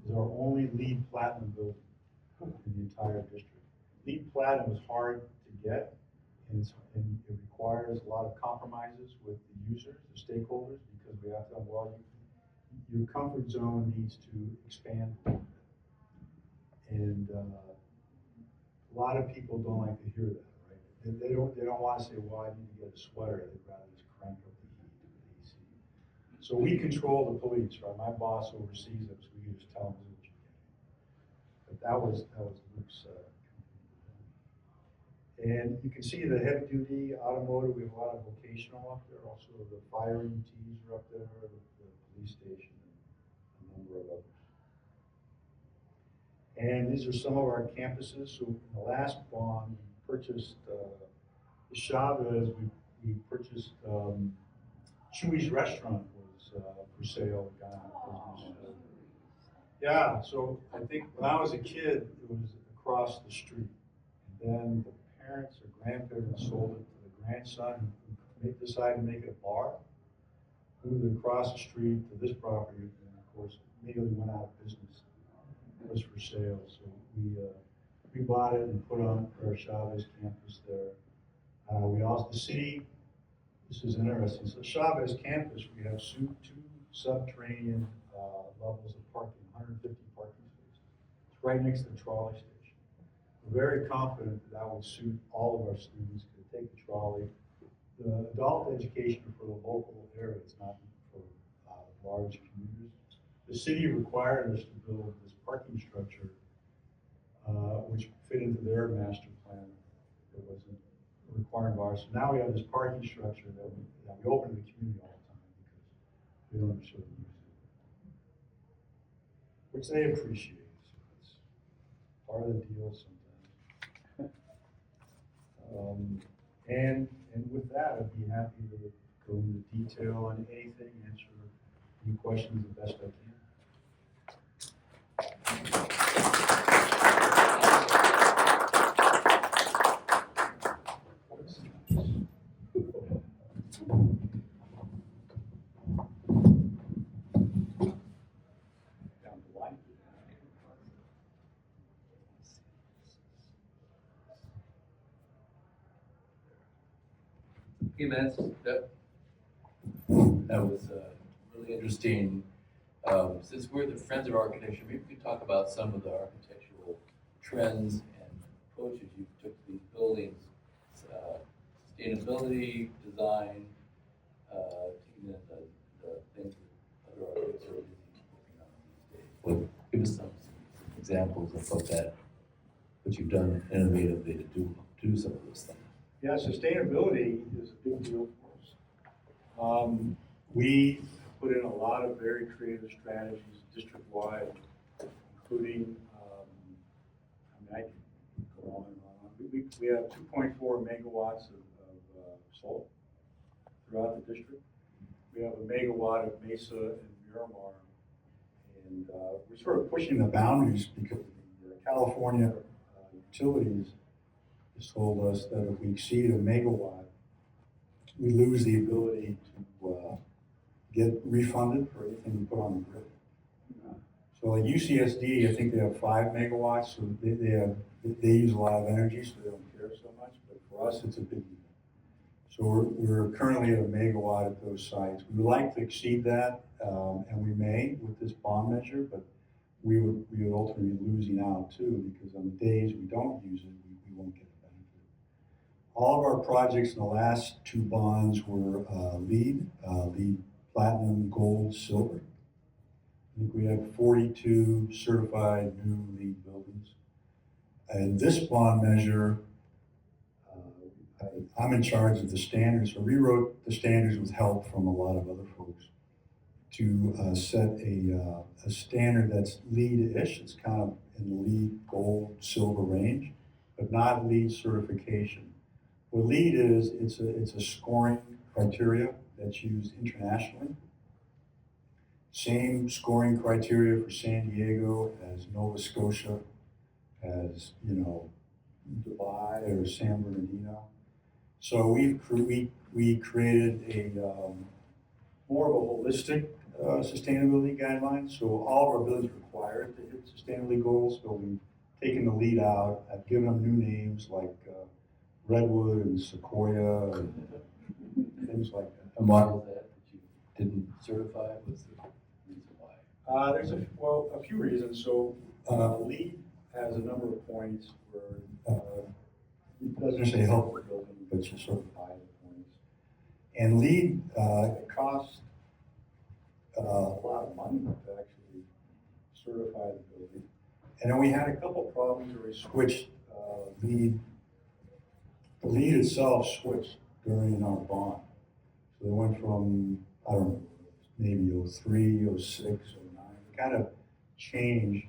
S1: is our only LEED Platinum building in the entire district. LEED Platinum is hard to get, and it requires a lot of compromises with the users, the stakeholders, because we have to, your comfort zone needs to expand a little bit. And a lot of people don't like to hear that, right? They don't want to say, well, I need to get a sweater. They'd rather just crank up the heat with the AC. So we control the police, right? My boss oversees us. We can just tell them what you're getting. But that was Luke's and you can see the heavy duty automotive. We have a lot of vocational up there. Also the fire EMTs are up there, the police station, and a number of others. And these are some of our campuses. So in the last bond, we purchased the Chavez. We purchased Chewy's restaurant was for sale. Got out of business. Yeah. So I think when I was a kid, it was across the street, and then the parents or grandparents sold it to the grandson who decided to make it a bar. Moved it across the street to this property, and of course immediately went out of business. It was for sale, so we bought it and put on our Chavez campus there. We also, the city, this is interesting. So Chavez campus, we have two subterranean levels of parking, 150 parking spaces. It's right next to the trolley station. We're very confident that would suit all of our students. Could take the trolley. The adult education for the local area. It's not for large commuters. The city required us to build this parking structure, which fit into their master plan. It wasn't a requirement of ours. So now we have this parking structure that we open to the community all the time because we don't necessarily use it, which they appreciate. So it's part of the deal sometimes. And with that, I'd be happy to go into detail on anything, answer any questions the best I can.
S11: Lance, that was really interesting. Since we're the Friends of Architecture, maybe we could talk about some of the architectural trends and approaches you took to these buildings. Sustainability, design, taking in the things that other architects are busy working on these days. Well, give us some examples of what you've done innovatively to do some of those things.
S1: Yeah, sustainability is a big deal for us. We put in a lot of very creative strategies district-wide, including, I can go on and on. We have 2.4 megawatts of solar throughout the district. We have a megawatt of Mesa and Miramar. And we're sort of pushing the boundaries because the California utilities has told us that if we exceed a megawatt, we lose the ability to get refunded for anything we put on the grid. So like UCSD, I think they have 5 megawatts, so they use a lot of energy, so they don't care so much. But for us, it's a big deal. So we're currently at a megawatt at those sites. We would like to exceed that, and we may with this bond measure, but we would ultimately be losing out too, because on the days we don't use it, we won't get the benefit. All of our projects in the last 2 bonds were LEED Platinum, Gold, Silver. I think we have 42 certified new LEED buildings. And this bond measure, I'm in charge of the standards. So we wrote the standards with help from a lot of other folks to set a standard that's LEED-ish. It's kind of in the LEED Gold, Silver range, but not LEED certification. What LEED is, it's a scoring criteria that's used internationally. Same scoring criteria for San Diego as Nova Scotia, as Dubai or San Bernardino. So we created a more of a holistic sustainability guideline. So all of our buildings are required to hit sustainability goals. So we've taken the LEED out. I've given them new names like Redwood and Sequoia and things like that.
S11: A model that you didn't certify was the reason why?
S1: There's a few reasons. So LEED has a number of points where it doesn't necessarily help the building, but you sort of buy the points. And LEED, it costs a lot of money to actually certify the building. And then we had a couple problems where we switched LEED. The LEED itself switched during our bond. So they went from, I don't know, maybe 03, 06, 09. It kind of changed.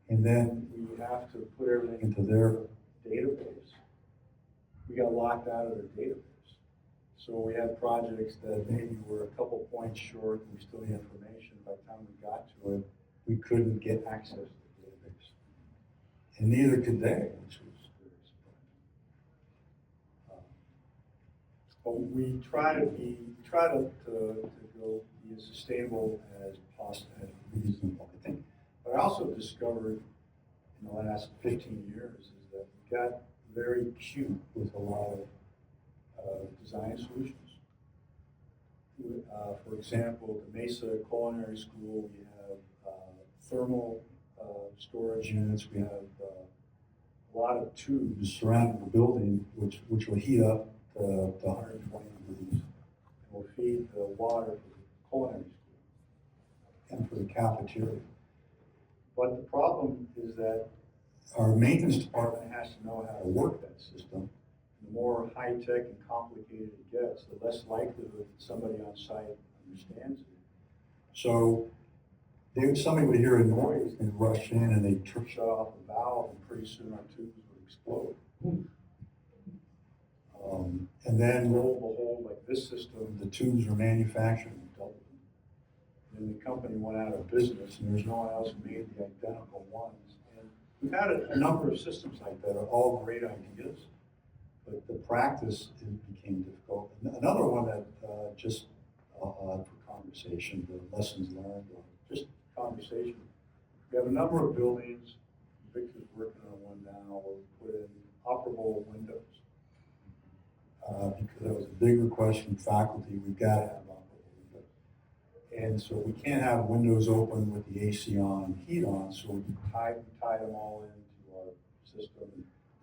S1: And then we have to put everything into their database. We got locked out of their database. So we had projects that maybe were a couple points short and we still had information. By the time we got to it, we couldn't get access to the database. And neither could they, which was very surprising. But we try to go be as sustainable as possible, as reasonable, I think. But I also discovered in the last 15 years is that we got very cute with a lot of design solutions. For example, the Mesa Culinary School, we have thermal storage units. We have a lot of tubes surrounding the building, which will heat up to 120 degrees and will feed the water for the culinary school and for the cafeteria. But the problem is that our maintenance department has to know how to work that system. The more high-tech and complicated it gets, the less likelihood that somebody on site understands it. So somebody would hear a noise and rush in and they'd shut off the valve, and pretty soon our tubes would explode. And then lo and behold, like this system, the tubes were manufactured in Dublin. And the company went out of business and there's no one else who made the identical ones. And we've had a number of systems like that, are all great ideas, but the practice became difficult. Another one that just for conversation, the lessons learned, or just conversation. We have a number of buildings. Victor's working on one now where we put in operable windows. because that was a big request from faculty, we've got to have operable windows. And so we can't have windows open with the AC on and heat on, so we tie them all into our system.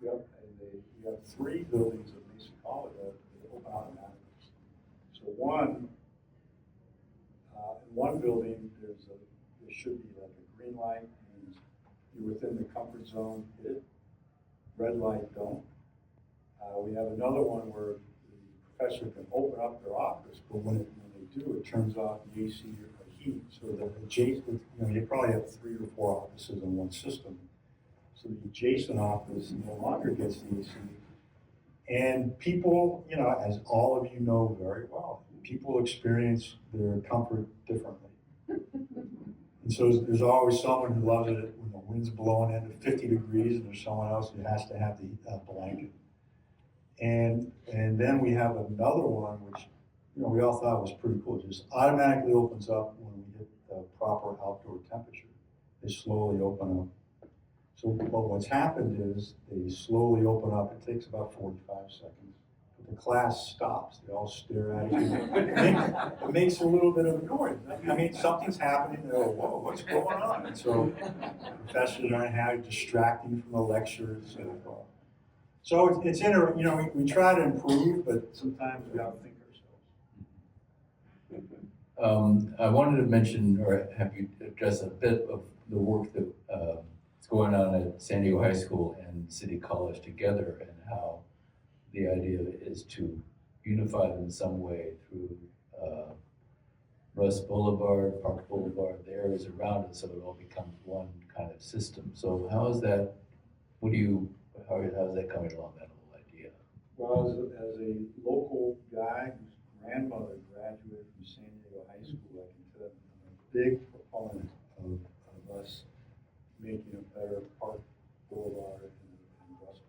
S1: We have 3 buildings at Mason College that open automatically. So in one building, there should be like a green light, and you're within the comfort zone, hit it. Red light, don't. We have another one where the professor can open up their office, but when they do, it turns off the AC or heat. So that adjacent, you probably have 3 or 4 offices in one system. So the adjacent office no longer gets the AC. And people, as all of you know very well, people experience their comfort differently. And so there's always someone who loves it when the wind's blowing into 50 degrees, and there's someone else who has to have the blanket. And then we have another one, which we all thought was pretty cool. It just automatically opens up when we hit the proper outdoor temperature. They slowly open up. So what's happened is they slowly open up. It takes about 45 seconds. But the class stops. They all stare at each other. It makes a little bit of a noise. I mean, something's happening. They go, whoa, what's going on? And so the professors aren't having distracting from the lectures. So it's interesting. We try to improve, but sometimes we outthink ourselves.
S11: I wanted to mention, or have you address a bit of the work that is going on at San Diego High School and City College together, and how the idea is to unify them in some way through Russ Boulevard, Park Boulevard, the areas around it, so it all becomes one kind of system. So how is that? How is that coming along, that whole idea?
S1: Well, as a local guy whose grandmother graduated from San Diego High School, I can tell you I'm a big proponent of us making a better Park Boulevard and Russ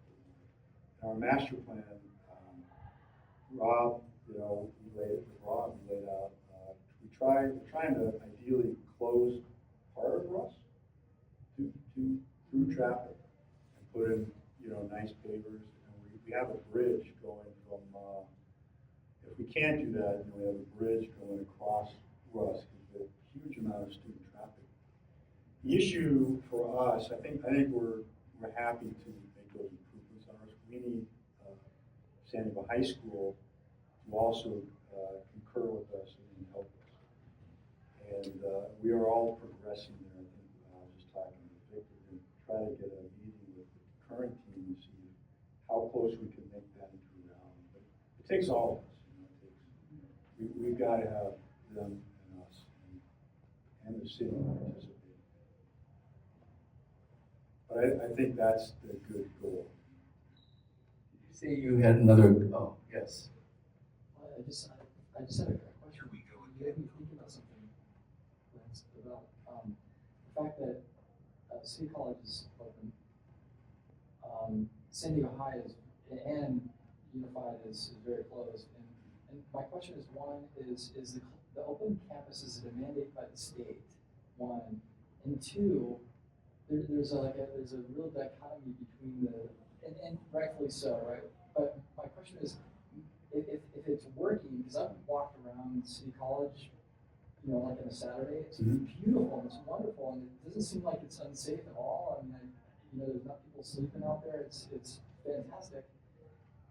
S1: Boulevard. Our master plan, Rob, we laid out, we're trying to ideally close part of Russ through traffic and put in, nice pavers. And we have a bridge going from, if we can't do that, we have a bridge going across Russ because we have a huge amount of student traffic. The issue for us, I think we're happy to make those improvements on ours. We need San Diego High School to also concur with us and help us. And we are all progressing there. I think I was just talking to Victor and try to get a meeting with the current team and see how close we can make that into reality. But it takes all of us. We've got to have them and us and the city participate. But I think that's the good goal.
S11: Did you say you had another? Oh, yes.
S8: I just had a question. You made me think about something. Lance, about the fact that City College is open, San Diego High and Unified is very close. And my question is, one, is the open campus, is it a mandate by the state? One, and two, there's a real dichotomy between and rightfully so, right? But my question is, if it's working, because I've walked around City College, like on a Saturday, it's beautiful and it's wonderful, and it doesn't seem like it's unsafe at all. I mean, there's not people sleeping out there. It's fantastic.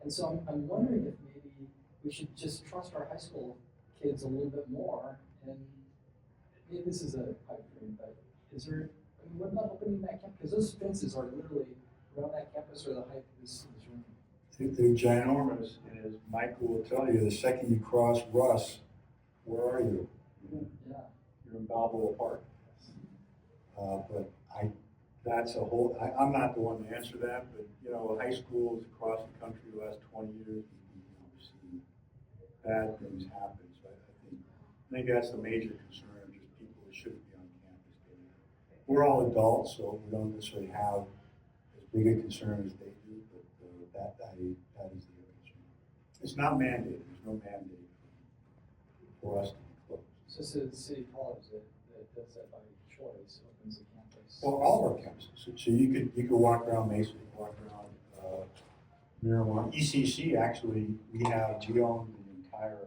S8: And so I'm wondering if maybe we should just trust our high school kids a little bit more. And maybe this is a pipe dream, but what about opening that campus? Because those fences are literally around that campus or the height of this room.
S1: They're ginormous, and as Michael will tell you, the second you cross Russ, where are you?
S8: Yeah.
S1: You're in Balboa Park. But that's a whole, I'm not the one to answer that, but, high schools across the country the last 20 years, we've seen bad things happen. So I think that's the major concern, just people who shouldn't be on campus getting it. We're all adults, so we don't necessarily have as big a concern as they do, but that is the other concern. It's not mandated. There's no mandate for us to be closed.
S8: So it's the City College that does that by choice, opens the campus.
S1: Well, all of our campuses. So you could walk around Mason, you could walk around marijuana. ECC, actually, we own the entire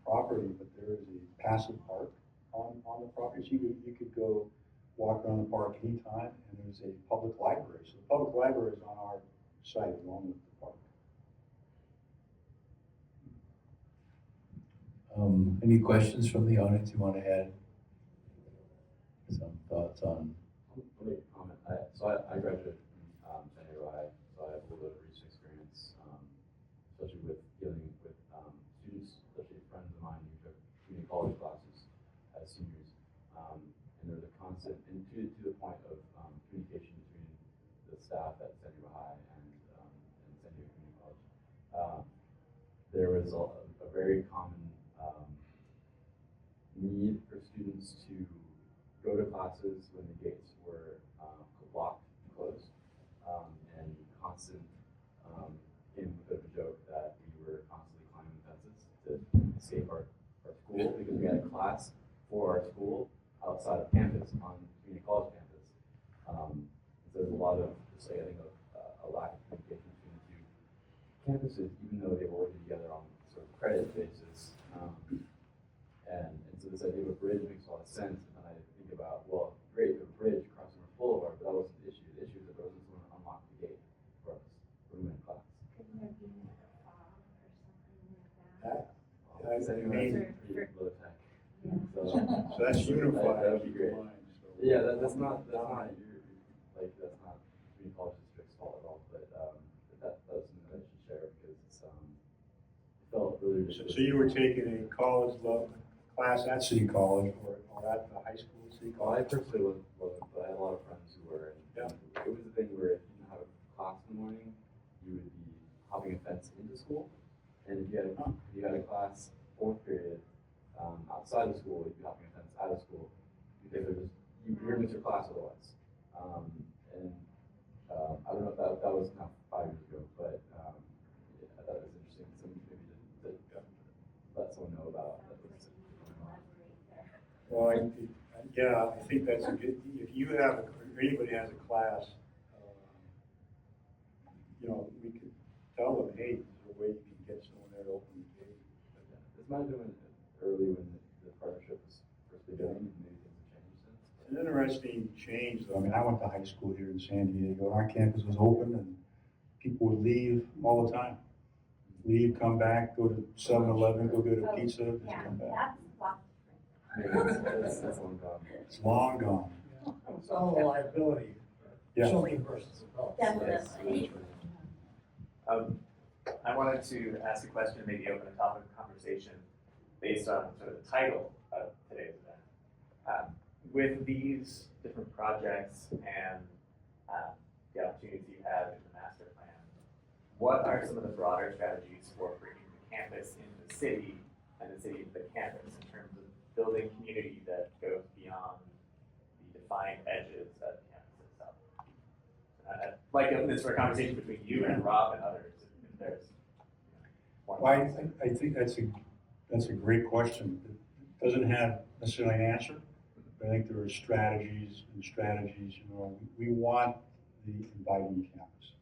S1: property, but there is a passive park on the property. So you could go walk around the park anytime, and there's a public library. So the public library is on our site along with the park.
S11: Any questions from the audience you want to add? Some thoughts on?
S4: Let me comment. I graduated from San Diego High, so I have a little bit of recent experience, especially with dealing with students, especially friends of mine who took community college classes as seniors. And there's a constant, and to the point of communication between the staff at San Diego High and San Diego Community College. There was a very common need for students to go to classes when the gates were blocked and closed, and constant, in a bit of a joke that we were constantly climbing fences to escape our school because we had a class for our school outside of campus on community college campus. So there's a lot of, just I think, a lack of communication between the two campuses, even though they were working together on sort of credit basis. And so this idea of a bridge makes a lot of sense. And then I think about, well, great, a bridge crossing a boulevard, but that wasn't the issue. The issue is that there wasn't someone to unlock the gate for us when we went to class.
S3: Couldn't there be like a fob or something like that?
S1: I mean,
S4: Low tech.
S3: Yeah.
S1: so that's unified.
S4: That would be great.
S1: Keep in mind, so-
S4: Yeah, that's not your, that's not community college district's fault at all, but that was something that I should share because it's, it felt really.
S1: So you were taking a college level class at City College or at the high school, City
S4: Well, I
S1: College?
S4: personally wasn't, but I had a lot of friends who were. And
S1: Yeah.
S4: It was the thing where if you didn't have a class in the morning, you would be hopping a fence into school. And if you had a class fourth period outside of school, you'd be hopping a fence out of school because you're going to miss your class otherwise. I don't know if that was now 5 years ago, but I thought it was interesting. Something maybe to let someone know about that was going on.
S1: Well, I think that's a good, if you have, or anybody has a class, we could tell them, hey, there's a way you can get someone there to open the gate.
S4: This might have been early when the partnership was first beginning, and maybe things have changed since.
S1: It's an interesting change, though. I mean, I went to high school here in San Diego, and our campus was open, and people would leave all the time. Leave, come back, go to 7-Eleven, go get a pizza, just
S3: Yeah,
S1: come back.
S3: that's a lot.
S4: That's long gone.
S1: It's long gone.
S12: It's all a liability,
S1: Yeah.
S12: children versus adults.
S3: Definitely.
S13: I wanted to ask a question, maybe open a topic of conversation based on sort of the title of today's event. With these different projects and the opportunities you have in the master plan, what are some of the broader strategies for bringing the campus into the city and the city into the campus in terms of building community that goes beyond the defined edges of the campus itself? I'd like to open this for a conversation between you and Rob and others, if there's more.
S1: Well, I think that's a great question. It doesn't have necessarily an answer, but I think there are strategies. We want the inviting campus.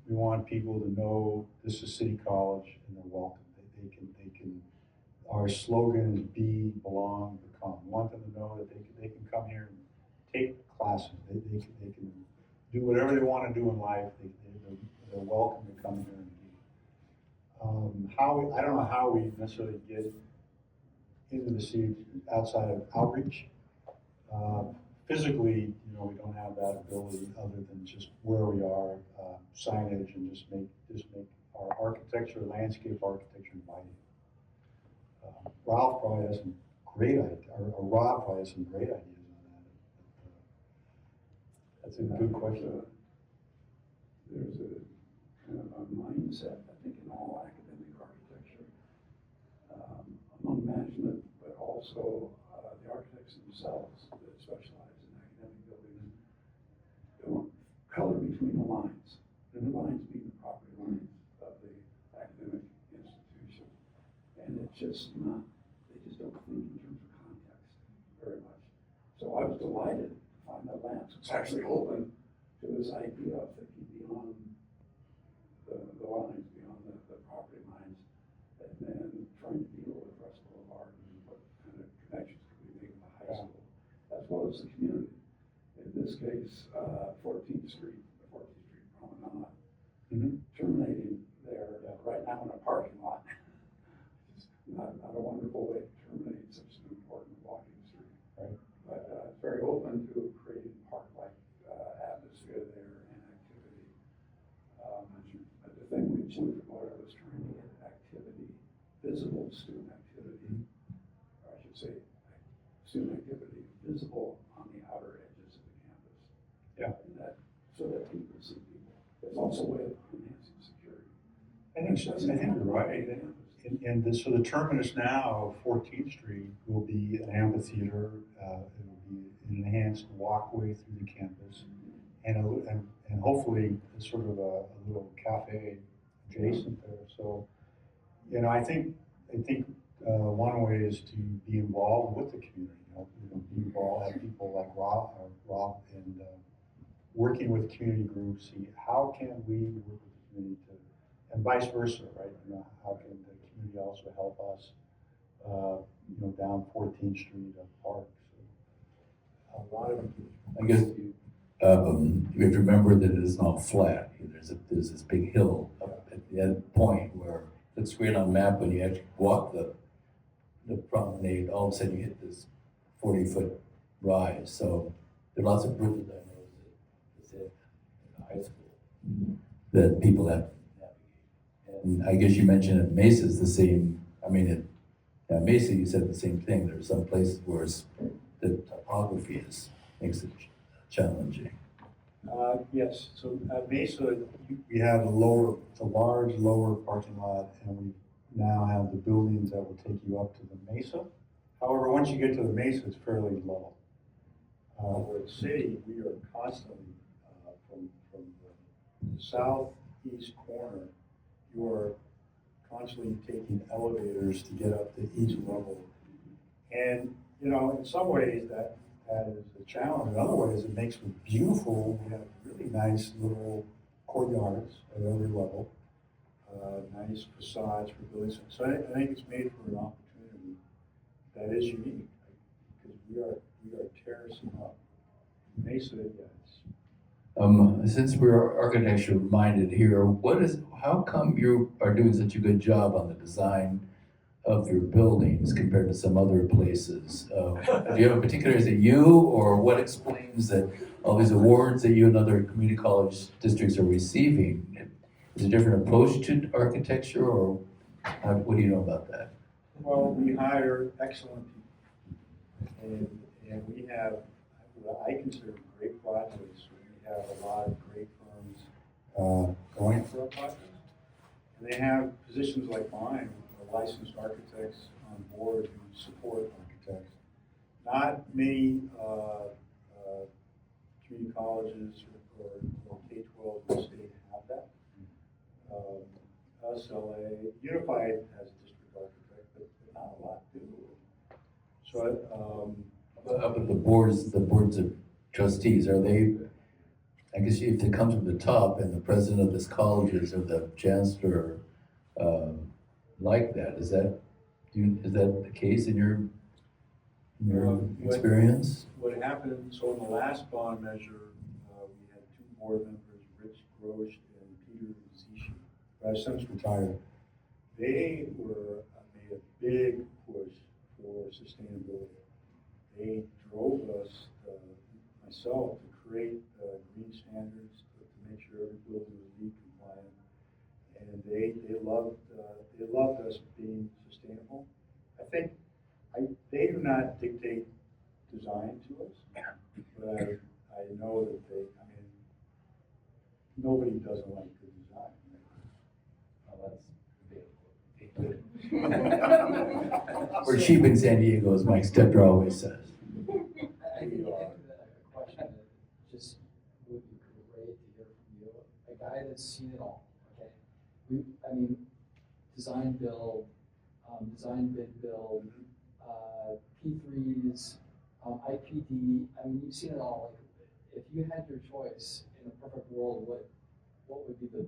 S1: We want people to know this is City College and they're welcome. They can. Our slogan is be, belong, become. We want them to know that they can come here and take classes. They can do whatever they want to do in life. They're welcome to come here and do. I don't know how we necessarily get into the city outside of outreach. Physically, we don't have that ability other than just where we are, signage, and just make our architecture, landscape architecture inviting. Ralph probably has some great ideas, or Rob probably has some great ideas on that. That's a good question.
S7: There's a kind of a mindset, I think, in all academic architecture, among management, but also the architects themselves that specialize in academic building, don't color between the lines. And the lines being the property lines of the academic institution. And it's just not, they just don't think in terms of context very much. So I was delighted to find that Lance was actually open to this idea of thinking beyond replace 14th Street, the 14th Street Promenade,
S1: Mhm.
S7: terminating there right now in a parking lot. It's not a wonderful way to terminate such an important walking street.
S1: Right.
S7: But it's very open to creating park-like atmosphere there and activity. But the thing we included, what I was trying to get activity, visible student activity, or I should say, student activity visible on the outer edges of the campus.
S1: Yeah.
S7: And that, so that people can see people. It's also a way of enhancing security.
S1: I think you're right. And so the terminus now of 14th Street will be an amphitheater. It will be an enhanced walkway through the campus, and hopefully sort of a little cafe adjacent there. So, I think one way is to be involved with the community. Be involved, have people like Rob and working with community groups. See how can we work with the community and vice versa, right? How can the community also help us? Down 14th Street Park. So a lot of
S11: I guess you have to remember that it is not flat. There's this big hill up at the end point where it looks great on the map when you actually walk the promenade. All of a sudden you hit this 40-foot rise. So there are lots of bridges I know that's in high school that people have to navigate. And I guess you mentioned at Mesa is the same. At Mesa you said the same thing. There are some places where the topography makes it challenging.
S1: Yes. So at Mesa, we have a large lower parking lot, and we now have the buildings that will take you up to the Mesa. However, once you get to the Mesa, it's fairly level. Where the city, we are constantly from the southeast corner, you are constantly taking elevators to get up to each level. And in some ways that is a challenge. In other ways, it makes it beautiful. We have really nice little courtyards at every level, nice facades for buildings. So I think it's made for an opportunity that is unique, because we are terracing up. Mesa, yes.
S11: Since we're architecture minded here, how come you are doing such a good job on the design of your buildings compared to some other places? Do you have a particular, is it you, or what explains that all these awards that you and other community college districts are receiving? Is it a different approach to architecture, or what do you know about that?
S1: Well, we hire excellent people, and we have what I consider great projects. We have a lot of great firms going for our projects, and they have positions like mine, licensed architects on board who support architects. Not many community colleges or K-12 in the state have that. SLA, Unified has a district architect, but not a lot do. So,
S11: But the boards of trustees, are they, I guess if it comes from the top and the president of this colleges or the chancellor like that, is that the case in your experience?
S1: What happened, so in the last bond measure, we had two board members, Rich Grosch and Peter Zishi, who have since retired. They made a big push for sustainability. They drove us, myself, to create green standards to make sure every building was LEED compliant. And they loved us being sustainable. I think they do not dictate design to us, but I know that nobody doesn't like good design.
S11: Well, we're cheap in San Diego, as Mike Stepper always says.
S8: I think a question that just would be great to hear from you, a guy that's seen it all, okay? Design build, design bid build, P3s, IPD, you've seen it all. Like, if you had your choice in a perfect world, what would be the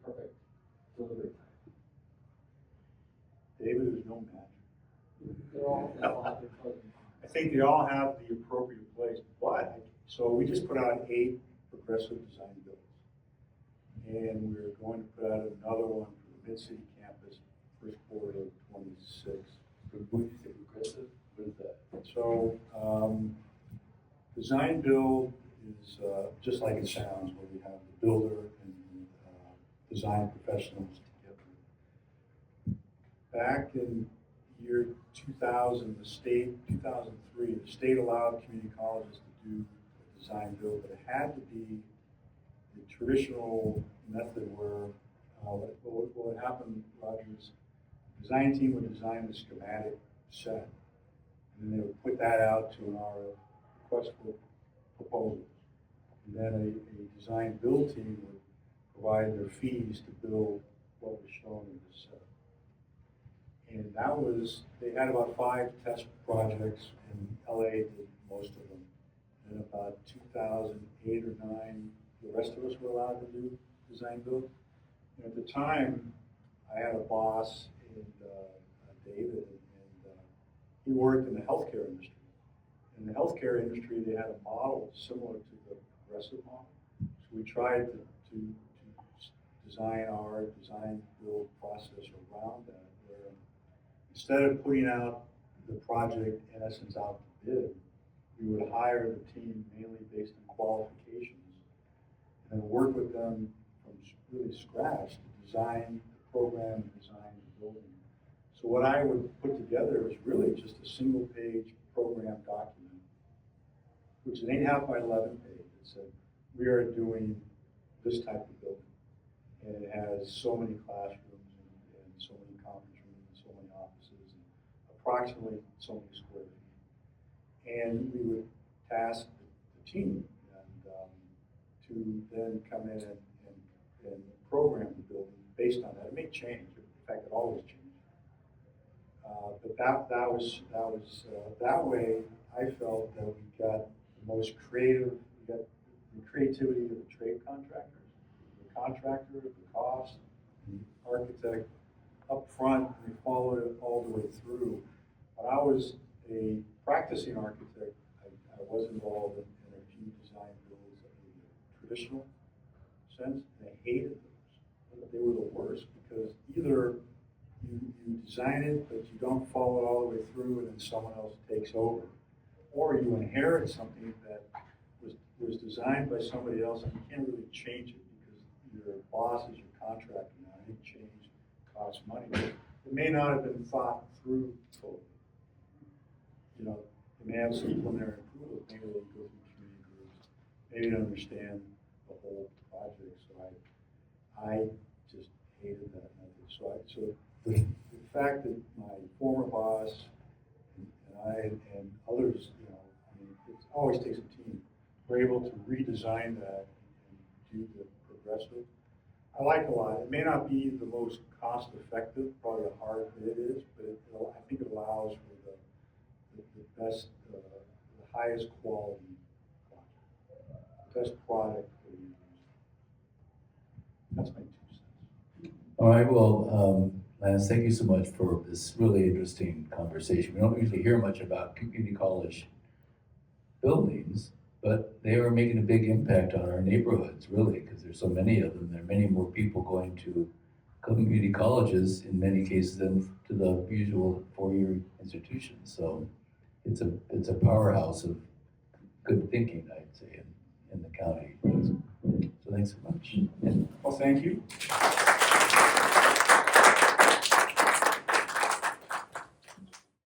S8: perfect delivery time?
S1: David is no match.
S8: They all have their pros and cons.
S1: I think they all have the appropriate place, but So we just put out 8 progressive design builds. And we're going to put out another one for the Mid-City campus, first quarter of 26.
S11: When you say progressive, what is that?
S1: So, design build is just like it sounds, where we have the builder and design professionals together. Back in year 2000, 2003, the state allowed community colleges to do a design build, but it had to be the traditional method where what would happen, Roger, is the design team would design the schematic set, and then they would put that out to an RF, request for proposals. And then a design build team would provide their fees to build what was shown in this set. And that was, they had about 5 test projects, and LA did most of them. And about 2008 or 9, the rest of us were allowed to do design build. And at the time, I had a boss, David, and he worked in the healthcare industry. In the healthcare industry, they had a model similar to the progressive model. So we tried to design our design build process around that, where instead of putting out the project, in essence, out to bid, we would hire the team mainly based on qualifications and work with them from really scratch to design the program and design the building. So what I would put together is really just a single-page program document, which is 8.5 by 11 page. It said, we are doing this type of building. And it has so many classrooms and so many conference rooms and so many offices and approximately so many square feet. And we would task the team to then come in and program the building based on that. It may change. In fact, it always changes. But that way, I felt that we got the most creative, we got the creativity of the trade contractors, the contractor, the cost, the architect up front, and we followed it all the way through. But I was a practicing architect. I was involved in a few design builds in the traditional sense, and I hated those. They were the worst because either you design it, but you don't follow it all the way through, and then someone else takes over. Or you inherit something that was designed by somebody else, and you can't really change it because your boss is your contractor now. Any change costs money. It may not have been thought through totally. You know, they may have some preliminary approvals, maybe they go through community groups, maybe they understand the whole project. So I just hated that method. So the fact that my former boss and I and others, you know, I mean, it always takes a team. We're able to redesign that and do the progressive. I like a lot. It may not be the most cost-effective, probably a hard bid is, but I think it allows for the best, the highest quality project, the best product for the users. That's my 2 cents.
S11: All right, well, Lance, thank you so much for this really interesting conversation. We don't usually hear much about community college buildings, but they are making a big impact on our neighborhoods, really, because there's so many of them. There are many more people going to community colleges in many cases than to the usual 4-year institutions. So it's a powerhouse of good thinking, I'd say, in the county. So thanks so much.
S1: Well, thank you.